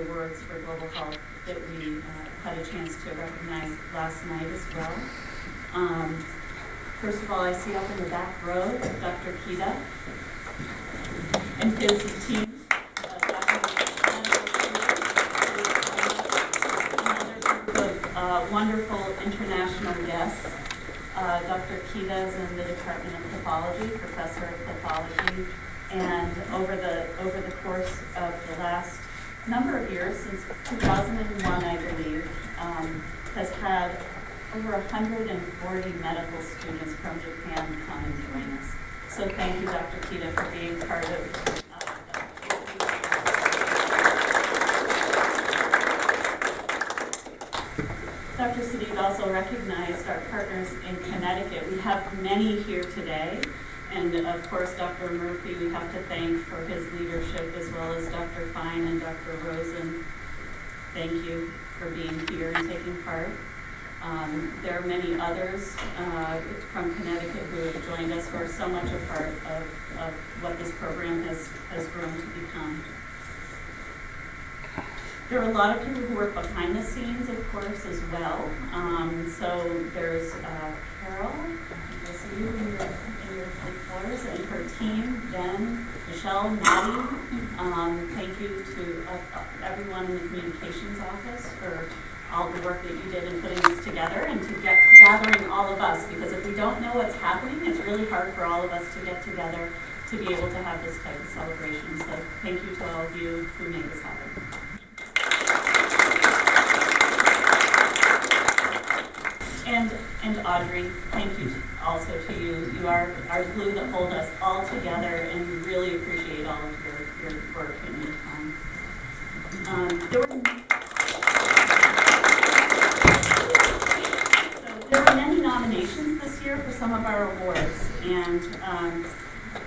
awards for global health that we had a chance to recognize last night as well. First of all, I see up in the back row Dr. Kita and his team. Another group of wonderful international guests. Dr. Kita is in the Department of Pathology, Professor of Pathology, and over the course of the last number of years, since 2001, I believe, has had over 140 medical students from Japan come and join us. So thank you, Dr. Kita, for being part of Dr. Saidgh also recognized our partners in Connecticut. We have many here today, and of course Dr. Murphy we have to thank for his leadership, as well as Dr. Fine and Dr. Rosen. Thank you for being here and taking part. There are many others from Connecticut who have joined us, who are so much a part of what this program has grown to become. There are a lot of people who work behind the scenes, of course, as well. So there's Carol, I see you in your floors, and her team, Ben, Michelle, Maddie. Thank you to everyone in the communications office for all the work that you did in putting this together and to gathering all of us, because if we don't know what's happening, it's really hard for all of us to get together to be able to have this type of celebration. So thank you to all of you who made this happen. And Audrey, thank you also to you. You are our glue that hold us all together, and we really appreciate all of your work and your time. There were many nominations this year for some of our awards, and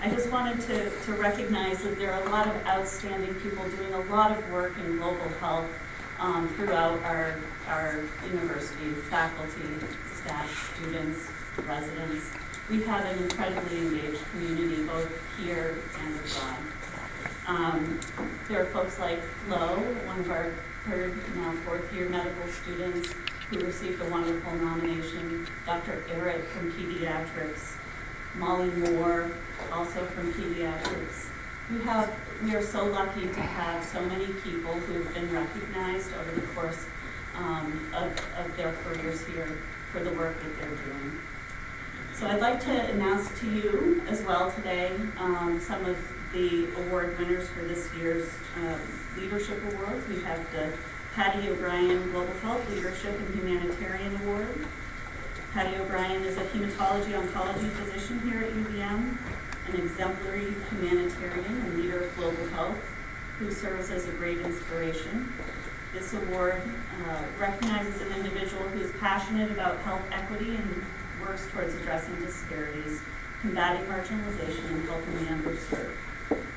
I just wanted to recognize that there are a lot of outstanding people doing a lot of work in global health throughout our university, faculty, staff, students, residents. We have an incredibly engaged community, both here and abroad. There are folks like Flo, one of our third, now fourth-year medical students, who received a wonderful nomination. Dr. Eric from pediatrics, Molly Moore, also from pediatrics. We are so lucky to have so many people who've been recognized over the course of their careers here for the work that they're doing. So I'd like to announce to you as well today some of the award winners for this year's Leadership Awards. We have the Patty O'Brien Global Health Leadership and Humanitarian Award. Patty O'Brien is a hematology-oncology physician here at UVM, an exemplary humanitarian and leader of global health who serves as a great inspiration. This award recognizes an individual who is passionate about health equity and works towards addressing disparities, combating marginalization, and helping the underserved.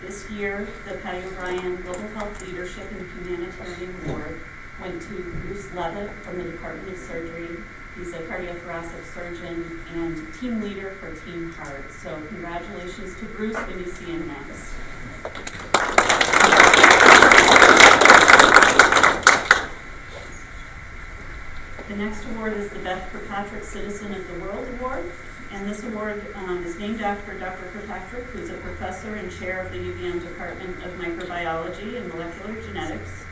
This year, the Patty O'Brien Global Health Leadership and Humanitarian Award went to Bruce Levitt from the Department of Surgery. He's a cardiothoracic surgeon and team leader for Team Heart. So congratulations to Bruce when you see him next. The next award is the Beth Kirkpatrick Citizen of the World Award. And this award is named after Dr. Kirkpatrick, who's a professor and chair of the UVM Department of Microbiology and Molecular Genetics.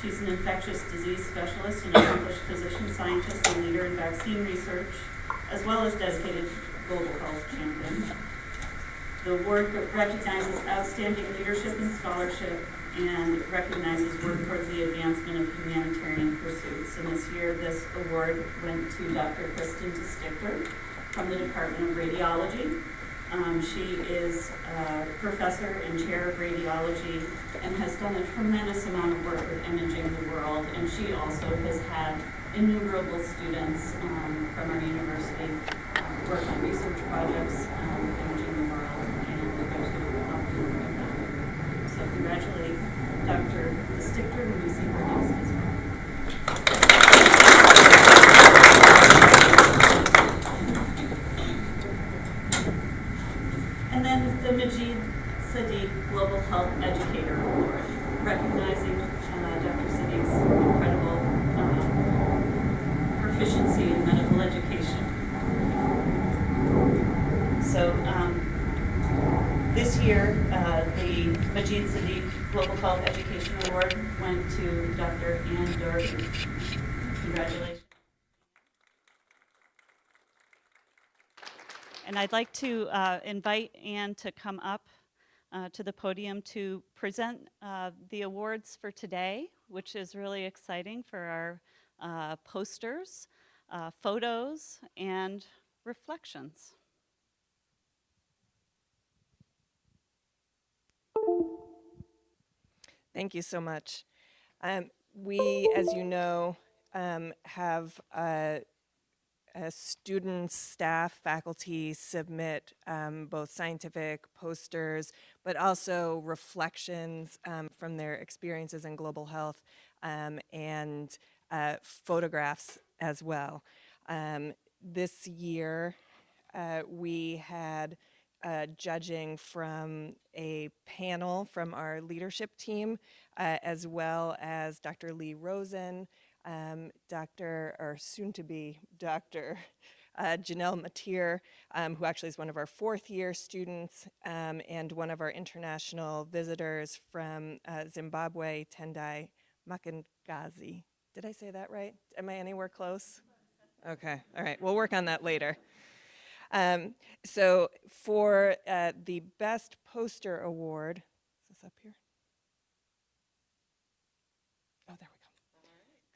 She's an infectious disease specialist and accomplished physician, scientist, and leader in vaccine research, as well as dedicated global health champion. The award recognizes outstanding leadership and scholarship and recognizes work towards the advancement of humanitarian pursuits. And this year, this award went to Dr. Kristen Stichter from the Department of Radiology. She is a professor and chair of radiology and has done a tremendous amount of work with imaging the world. And she also has had innumerable students from our university work on research projects imaging the world, and we're going to help you with that. So congratulate Dr. Stichter when you see her next as well. And then the Majid Global Health Educator Award, recognizing Dr. Saidgh's incredible proficiency in medical education. So this year, the Majid Global Health Education Award went to Dr. Ann Dorgan. Congratulations. And I'd like to invite Ann to come up to the podium to present the awards for today, which is really exciting for our posters, photos, and reflections. Thank you so much. We, as you know, have students, staff, faculty submit both scientific posters, but also reflections from their experiences in global health and photographs as well. This year, we had judging from a panel from our leadership team, as well as Dr. Lee Rosen, or soon-to-be Dr. Janelle Mateer, who actually is one of our fourth-year students, and one of our international visitors from Zimbabwe, Tendai Makangazi. Did I say that right? Am I anywhere close? Okay, all right, we'll work on that later. So for the Best Poster Award, is this up here? Oh, there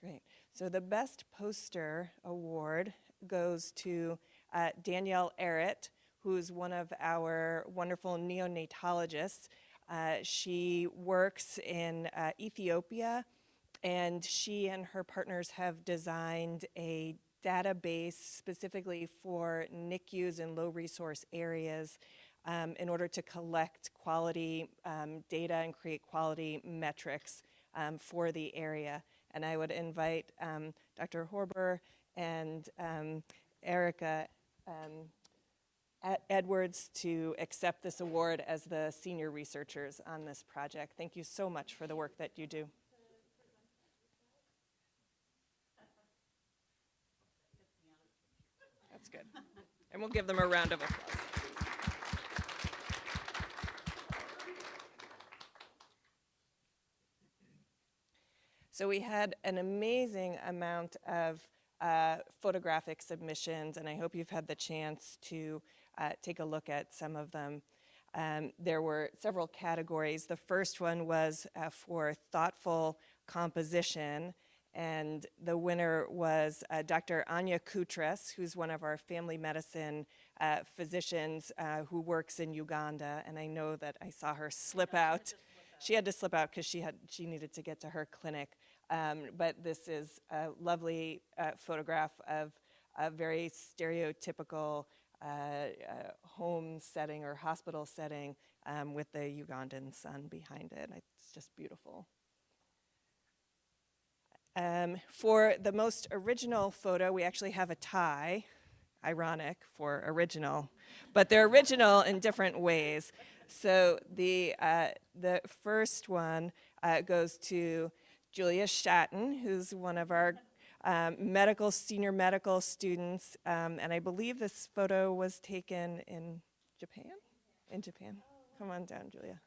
we go. Great. So the Best Poster Award goes to Danielle Errett, who's one of our wonderful neonatologists. She works in Ethiopia, and she and her partners have designed a database specifically for NICUs in low resource areas in order to collect quality data and create quality metrics for the area. And I would invite Dr. Horber and Erica Edwards to accept this award as the senior researchers on this project. Thank you so much for the work that you do. That's good. And we'll give them a round of applause. So we had an amazing amount of photographic submissions, and I hope you've had the chance to take a look at some of them. There were several categories. The first one was for thoughtful composition, and the winner was Dr. Anya Kutres, who's one of our family medicine physicians who works in Uganda, and I know that I saw her slip out. She had to slip out because she needed to get to her clinic. But this is a lovely photograph of a very stereotypical home setting or hospital setting with the Ugandan sun behind it. It's just beautiful. For the most original photo, we actually have a tie. Ironic for original, but they're original in different ways. So the first one goes to Julia Shatton, who's one of our senior medical students, and I believe this photo was taken in Japan? In Japan. Come on down, Julia.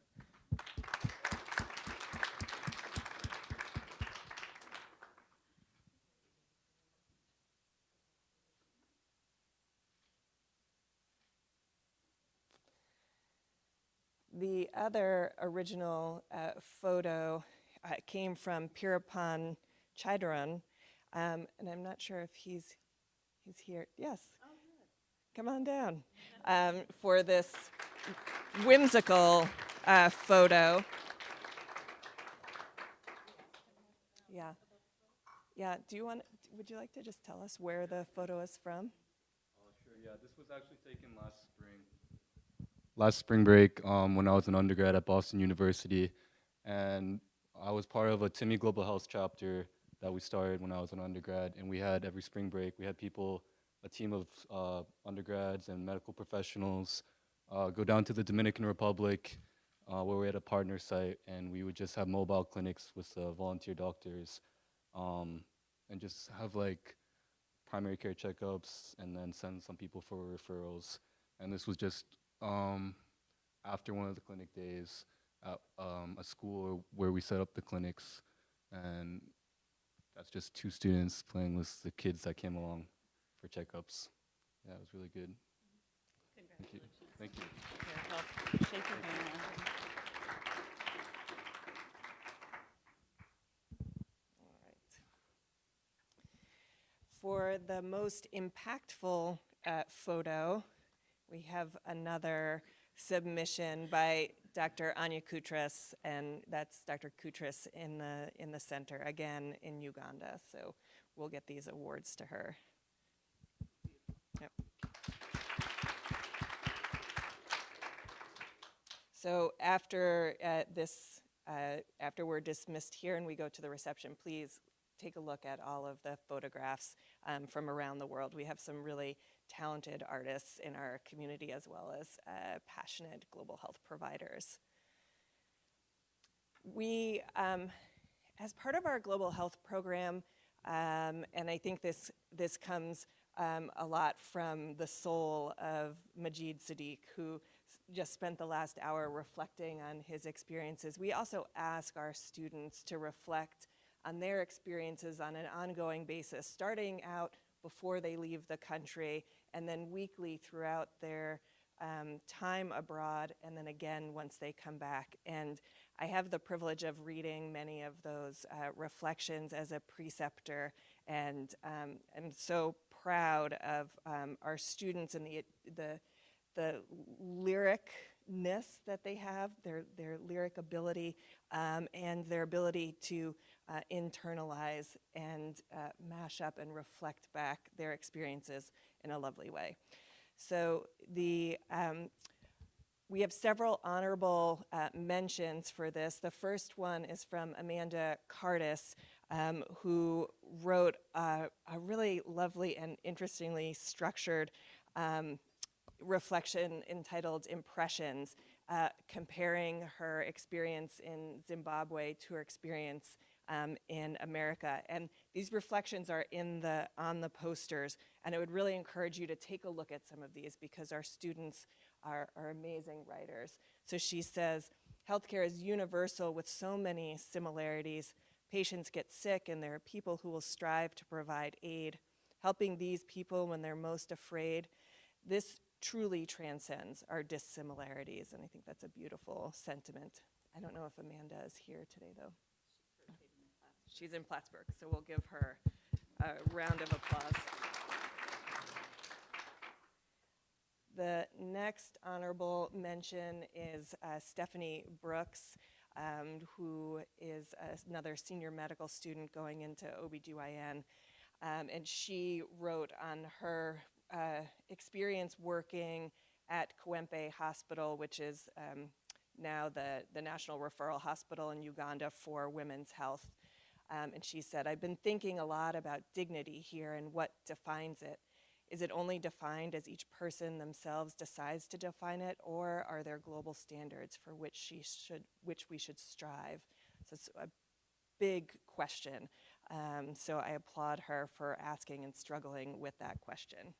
The other original photo came from Pirapan Chidaran, and I'm not sure if he's here. Yes. Oh, good. Come on down for this whimsical photo. Yeah. Yeah. Would you like to just tell us where the photo is from? Oh, sure. Yeah. This was actually taken last spring break when I was an undergrad at Boston University, and I was part of a Timmy Global Health chapter that we started when I was an undergrad, and we had every spring break, we had a team of undergrads and medical professionals go down to the Dominican Republic where we had a partner site, and we would just have mobile clinics with volunteer doctors and just have like primary care checkups and then send some people for referrals. And this was just after one of the clinic days at a school where we set up the clinics, and that's just 2 students playing with the kids that came along for checkups. Yeah, it was really good. Thank you. Thank you. Here, I'll shake your hand. All right. For the most impactful photo, we have another submission by Dr. Anya Kutres, and that's Dr. Kutres in the center, again in Uganda. So we'll get these awards to her. Yep. So after after we're dismissed here and we go to the reception, please take a look at all of the photographs from around the world. We have some really talented artists in our community as well as passionate global health providers. We, as part of our global health program, and I think this comes a lot from the soul of Majid Saidgh, who just spent the last hour reflecting on his experiences. We also ask our students to reflect on their experiences on an ongoing basis, starting out before they leave the country, and then weekly throughout their time abroad, and then again once they come back. And I have the privilege of reading many of those reflections as a preceptor, and I'm so proud of our students and the lyricness that they have, their lyric ability, and their ability to internalize and mash up and reflect back their experiences in a lovely way. So we have several honorable mentions for this. The first one is from Amanda Cardis, who wrote a really lovely and interestingly structured reflection entitled Impressions, comparing her experience in Zimbabwe to her experience in America. And these reflections are on the posters, and I would really encourage you to take a look at some of these because our students are amazing writers. So she says, healthcare is universal with so many similarities. Patients get sick and there are people who will strive to provide aid, helping these people when they're most afraid. This truly transcends our dissimilarities, and I think that's a beautiful sentiment. I don't know if Amanda is here today, though. She's in Plattsburgh, so we'll give her a round of applause. The next honorable mention is Stephanie Brooks, who is another senior medical student going into OBGYN, and she wrote on her experience working at Kawempe Hospital, which is now the National Referral Hospital in Uganda for women's health. And she said, I've been thinking a lot about dignity here and what defines it. Is it only defined as each person themselves decides to define it, or are there global standards for which we should strive? So it's a big question. So I applaud her for asking and struggling with that question.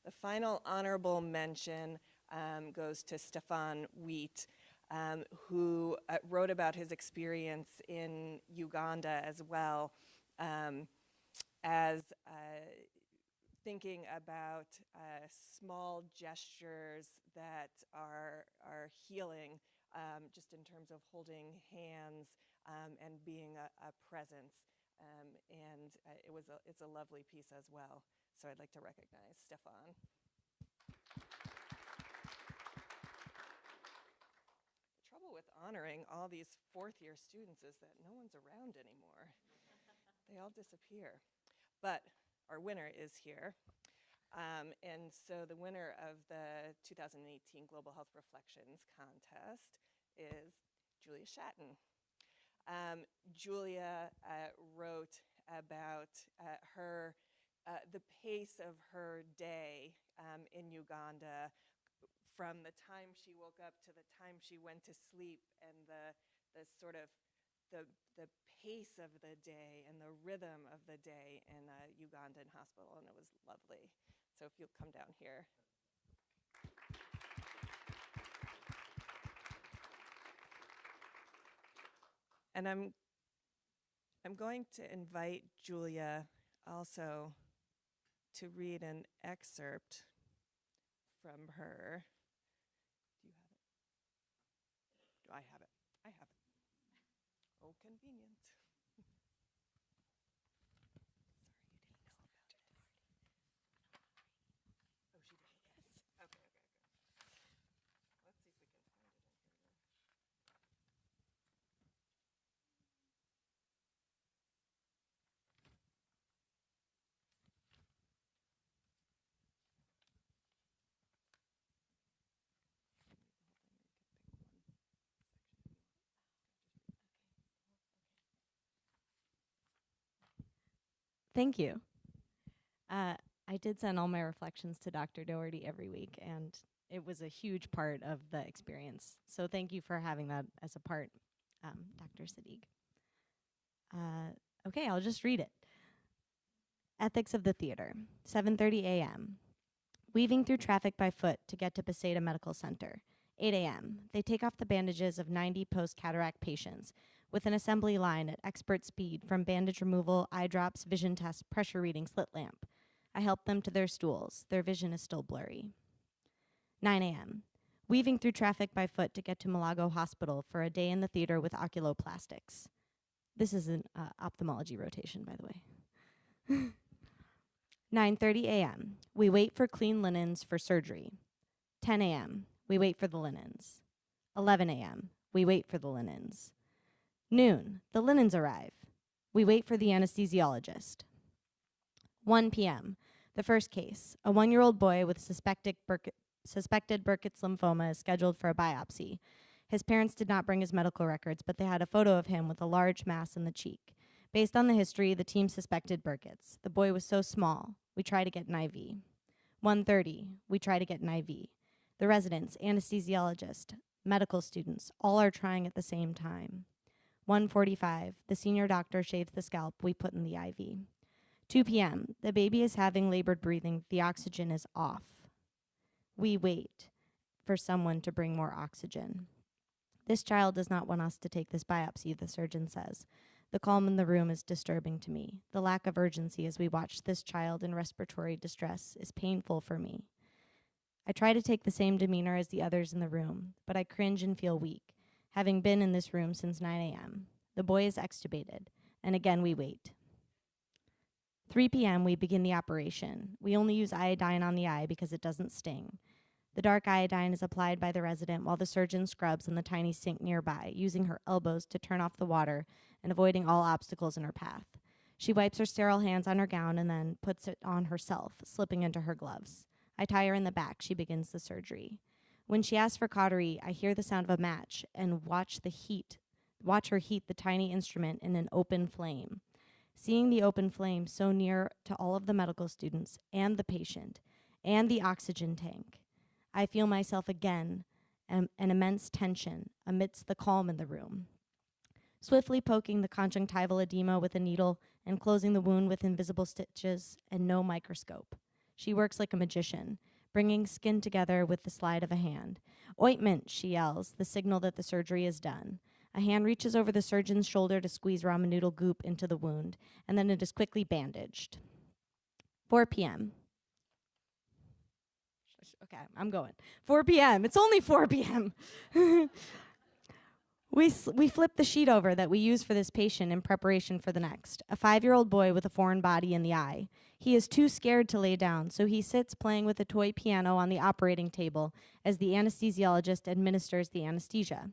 The final honorable mention goes to Stefan Wheat, who wrote about his experience in Uganda as well, as thinking about small gestures that are healing, just in terms of holding hands and being a presence. And it's a lovely piece as well. So I'd like to recognize Stefan. The trouble with honoring all these fourth-year students is that no one's around anymore. They all disappear. But our winner is here. And so the winner of the 2018 Global Health Reflections Contest is Julia Shatton. Julia wrote about the pace of her day in Uganda, from the time she woke up to the time she went to sleep, and the sort of the pace of the day and the rhythm of the day in a Ugandan hospital, and it was lovely. So if you'll come down here. And I'm going to invite Julia also to read an excerpt from her. Do you have it? Do I have it? I have it. Oh, convenient. Sorry, you didn't know about it. Oh, she did? Yes. Okay. Let's see if we can find it in here. Thank you. I did send all my reflections to Dr. Doherty every week, and it was a huge part of the experience. So thank you for having that as a part, Dr. Saidgh. Okay, I'll just read it. Ethics of the Theater, 7:30 a.m. Weaving through traffic by foot to get to Saidgh Medical Center. 8 a.m. They take off the bandages of 90 post-cataract patients with an assembly line at expert speed from bandage removal, eye drops, vision test, pressure reading, slit lamp. I help them to their stools. Their vision is still blurry. 9 a.m. Weaving through traffic by foot to get to Malago Hospital for a day in the theater with oculoplastics. This is an ophthalmology rotation, by the way. 9:30 a.m. We wait for clean linens for surgery. 10 a.m. We wait for the linens. 11 a.m. We wait for the linens. Noon. The linens arrive. We wait for the anesthesiologist. 1 p.m. The first case. A 1-year-old boy with suspected Burkitt's lymphoma is scheduled for a biopsy. His parents did not bring his medical records, but they had a photo of him with a large mass in the cheek. Based on the history, the team suspected Burkitt's. The boy was so small. We try to get an IV. 1:30. We try to get an IV. The residents, anesthesiologist, medical students, all are trying at the same time. 1:45. The senior doctor shaves the scalp. We put in the IV. 2 p.m. The baby is having labored breathing. The oxygen is off. We wait for someone to bring more oxygen. This child does not want us to take this biopsy, the surgeon says. The calm in the room is disturbing to me. The lack of urgency as we watch this child in respiratory distress is painful for me. I try to take the same demeanor as the others in the room, but I cringe and feel weak, having been in this room since 9 a.m. The boy is extubated, and again we wait. 3 p.m. we begin the operation. We only use iodine on the eye because it doesn't sting. The dark iodine is applied by the resident while the surgeon scrubs in the tiny sink nearby, using her elbows to turn off the water and avoiding all obstacles in her path. She wipes her sterile hands on her gown and then puts it on herself, slipping into her gloves. I tie her in the back. She begins the surgery. When she asks for cautery, I hear the sound of a match and watch her heat the tiny instrument in an open flame. Seeing the open flame so near to all of the medical students and the patient and the oxygen tank, I feel myself again, an immense tension amidst the calm in the room. Swiftly poking the conjunctival edema with a needle and closing the wound with invisible stitches and no microscope. She works like a magician, bringing skin together with the slide of a hand. Ointment, she yells, the signal that the surgery is done. A hand reaches over the surgeon's shoulder to squeeze ramen noodle goop into the wound, and then it is quickly bandaged. 4 p.m. Okay, I'm going. 4 p.m. It's only 4 p.m. We flip the sheet over that we use for this patient in preparation for the next. A 5-year-old boy with a foreign body in the eye. He is too scared to lay down, so he sits playing with a toy piano on the operating table as the anesthesiologist administers the anesthesia.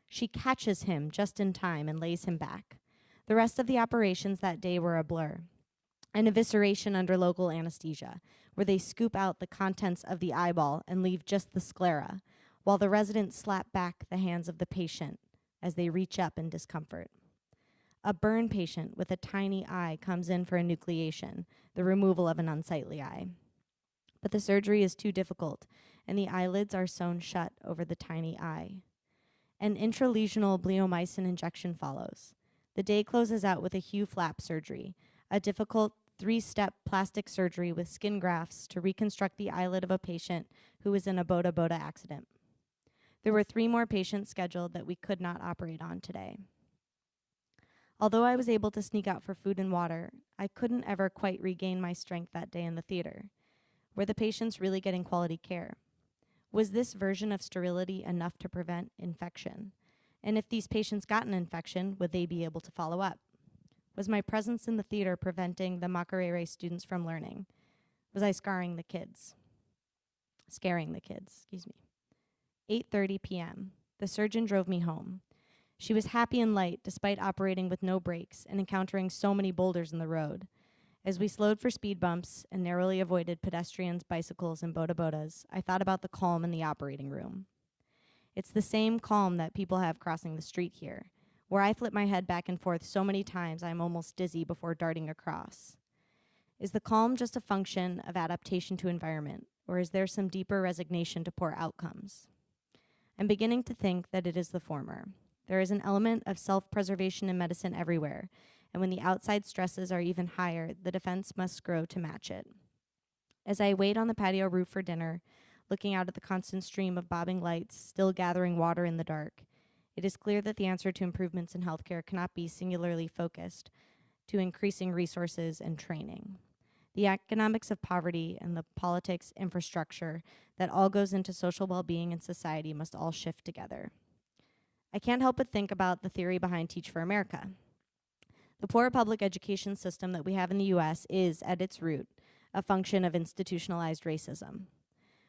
She catches him just in time and lays him back. The rest of the operations that day were a blur. An evisceration under local anesthesia, where they scoop out the contents of the eyeball and leave just the sclera, while the residents slap back the hands of the patient as they reach up in discomfort. A burn patient with a tiny eye comes in for enucleation, the removal of an unsightly eye. But the surgery is too difficult, and the eyelids are sewn shut over the tiny eye. An intralesional bleomycin injection follows. The day closes out with a Hugh flap surgery, a difficult 3-step plastic surgery with skin grafts to reconstruct the eyelid of a patient who was in a Boda Boda accident. There were 3 more patients scheduled that we could not operate on today. Although I was able to sneak out for food and water, I couldn't ever quite regain my strength that day in the theater. Were the patients really getting quality care? Was this version of sterility enough to prevent infection? And if these patients got an infection, would they be able to follow up? Was my presence in the theater preventing the Makerere students from learning? Was I scaring the kids? 8:30 p.m. The surgeon drove me home. She was happy and light despite operating with no brakes and encountering so many boulders in the road. As we slowed for speed bumps and narrowly avoided pedestrians, bicycles, and Boda Bodas, I thought about the calm in the operating room. It's the same calm that people have crossing the street here, where I flip my head back and forth so many times I'm almost dizzy before darting across. Is the calm just a function of adaptation to environment, or is there some deeper resignation to poor outcomes? I'm beginning to think that it is the former. There is an element of self-preservation in medicine everywhere, and when the outside stresses are even higher, the defense must grow to match it. As I wait on the patio roof for dinner, looking out at the constant stream of bobbing lights, still gathering water in the dark, it is clear that the answer to improvements in healthcare cannot be singularly focused to increasing resources and training. The economics of poverty and the politics, infrastructure that all goes into social well-being in society must all shift together. I can't help but think about the theory behind Teach for America. The poor public education system that we have in the US is, at its root, a function of institutionalized racism.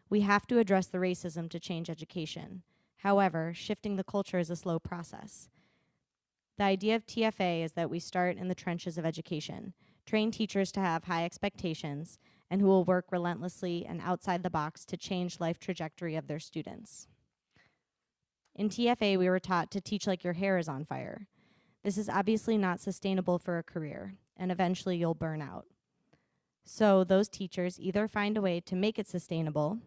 We have to address the racism to change education. However, shifting the culture is a slow process. The idea of TFA is that we start in the trenches of education, train teachers to have high expectations, and who will work relentlessly and outside the box to change life trajectory of their students. In TFA, we were taught to teach like your hair is on fire. This is obviously not sustainable for a career, and eventually you'll burn out. So those teachers either find a way to make it sustainable,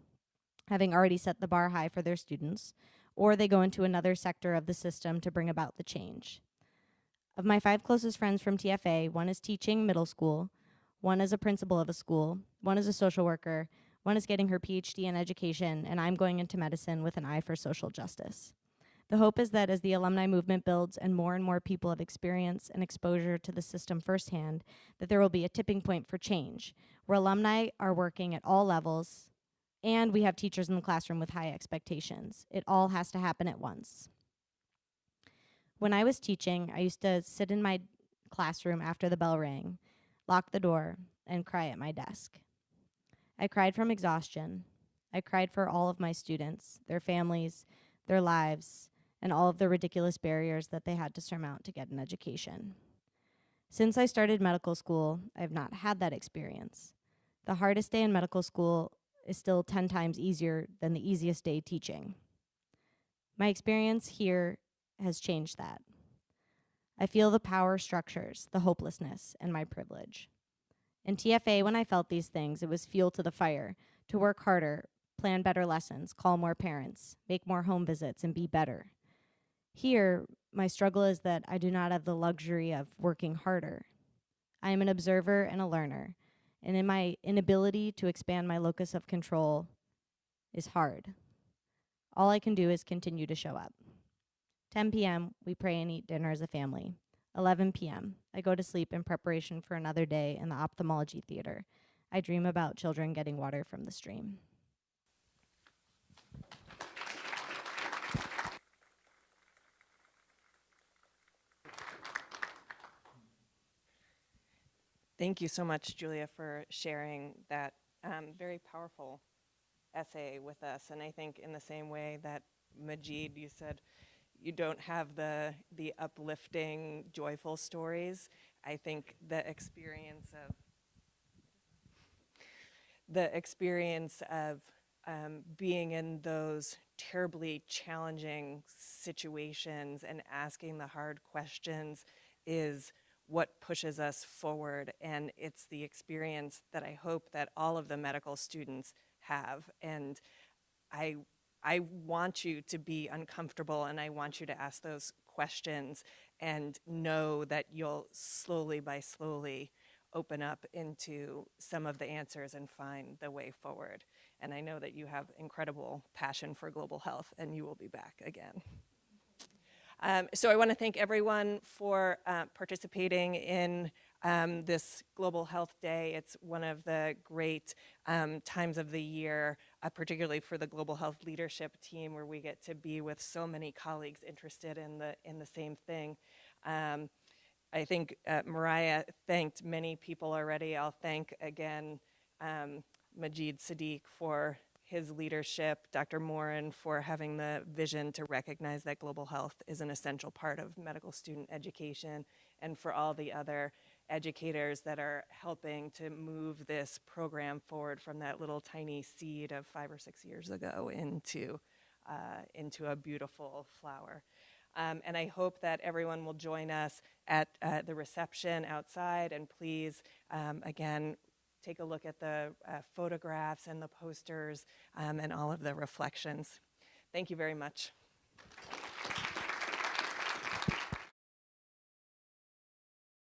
having already set the bar high for their students, or they go into another sector of the system to bring about the change. Of my 5 closest friends from TFA, one is teaching middle school, one is a principal of a school, one is a social worker, one is getting her PhD in education, and I'm going into medicine with an eye for social justice. The hope is that as the alumni movement builds and more people have experience and exposure to the system firsthand, that there will be a tipping point for change, where alumni are working at all levels, and we have teachers in the classroom with high expectations. It all has to happen at once. When I was teaching, I used to sit in my classroom after the bell rang, lock the door, and cry at my desk. I cried from exhaustion. I cried for all of my students, their families, their lives, and all of the ridiculous barriers that they had to surmount to get an education. Since I started medical school, I've not had that experience. The hardest day in medical school is still 10 times easier than the easiest day teaching. My experience here has changed that. I feel the power structures, the hopelessness, and my privilege. In TFA, when I felt these things, it was fuel to the fire, to work harder, plan better lessons, call more parents, make more home visits, and be better. Here, my struggle is that I do not have the luxury of working harder. I am an observer and a learner, and in my inability to expand my locus of control is hard. All I can do is continue to show up. 10 p.m., we pray and eat dinner as a family. 11 p.m., I go to sleep in preparation for another day in the ophthalmology theater. I dream about children getting water from the stream. Thank you so much, Julia, for sharing that very powerful essay with us. And I think in the same way that Majid, you said you don't have the uplifting, joyful stories. I think the experience of being in those terribly challenging situations and asking the hard questions is what pushes us forward, and it's the experience that I hope that all of the medical students have. And I want you to be uncomfortable, and I want you to ask those questions and know that you'll slowly open up into some of the answers and find the way forward. And I know that you have incredible passion for global health, and you will be back again. So I want to thank everyone for participating in this Global Health Day. It's one of the great times of the year, particularly for the Global Health Leadership Team, where we get to be with so many colleagues interested in the same thing. I think Mariah thanked many people already. I'll thank again Majid Saidgh for his leadership, Dr. Morin for having the vision to recognize that global health is an essential part of medical student education, and for all the other educators that are helping to move this program forward from that little tiny seed of 5 or 6 years ago into a beautiful flower. And I hope that everyone will join us at the reception outside, and please, again, take a look at the photographs and the posters and all of the reflections. Thank you very much.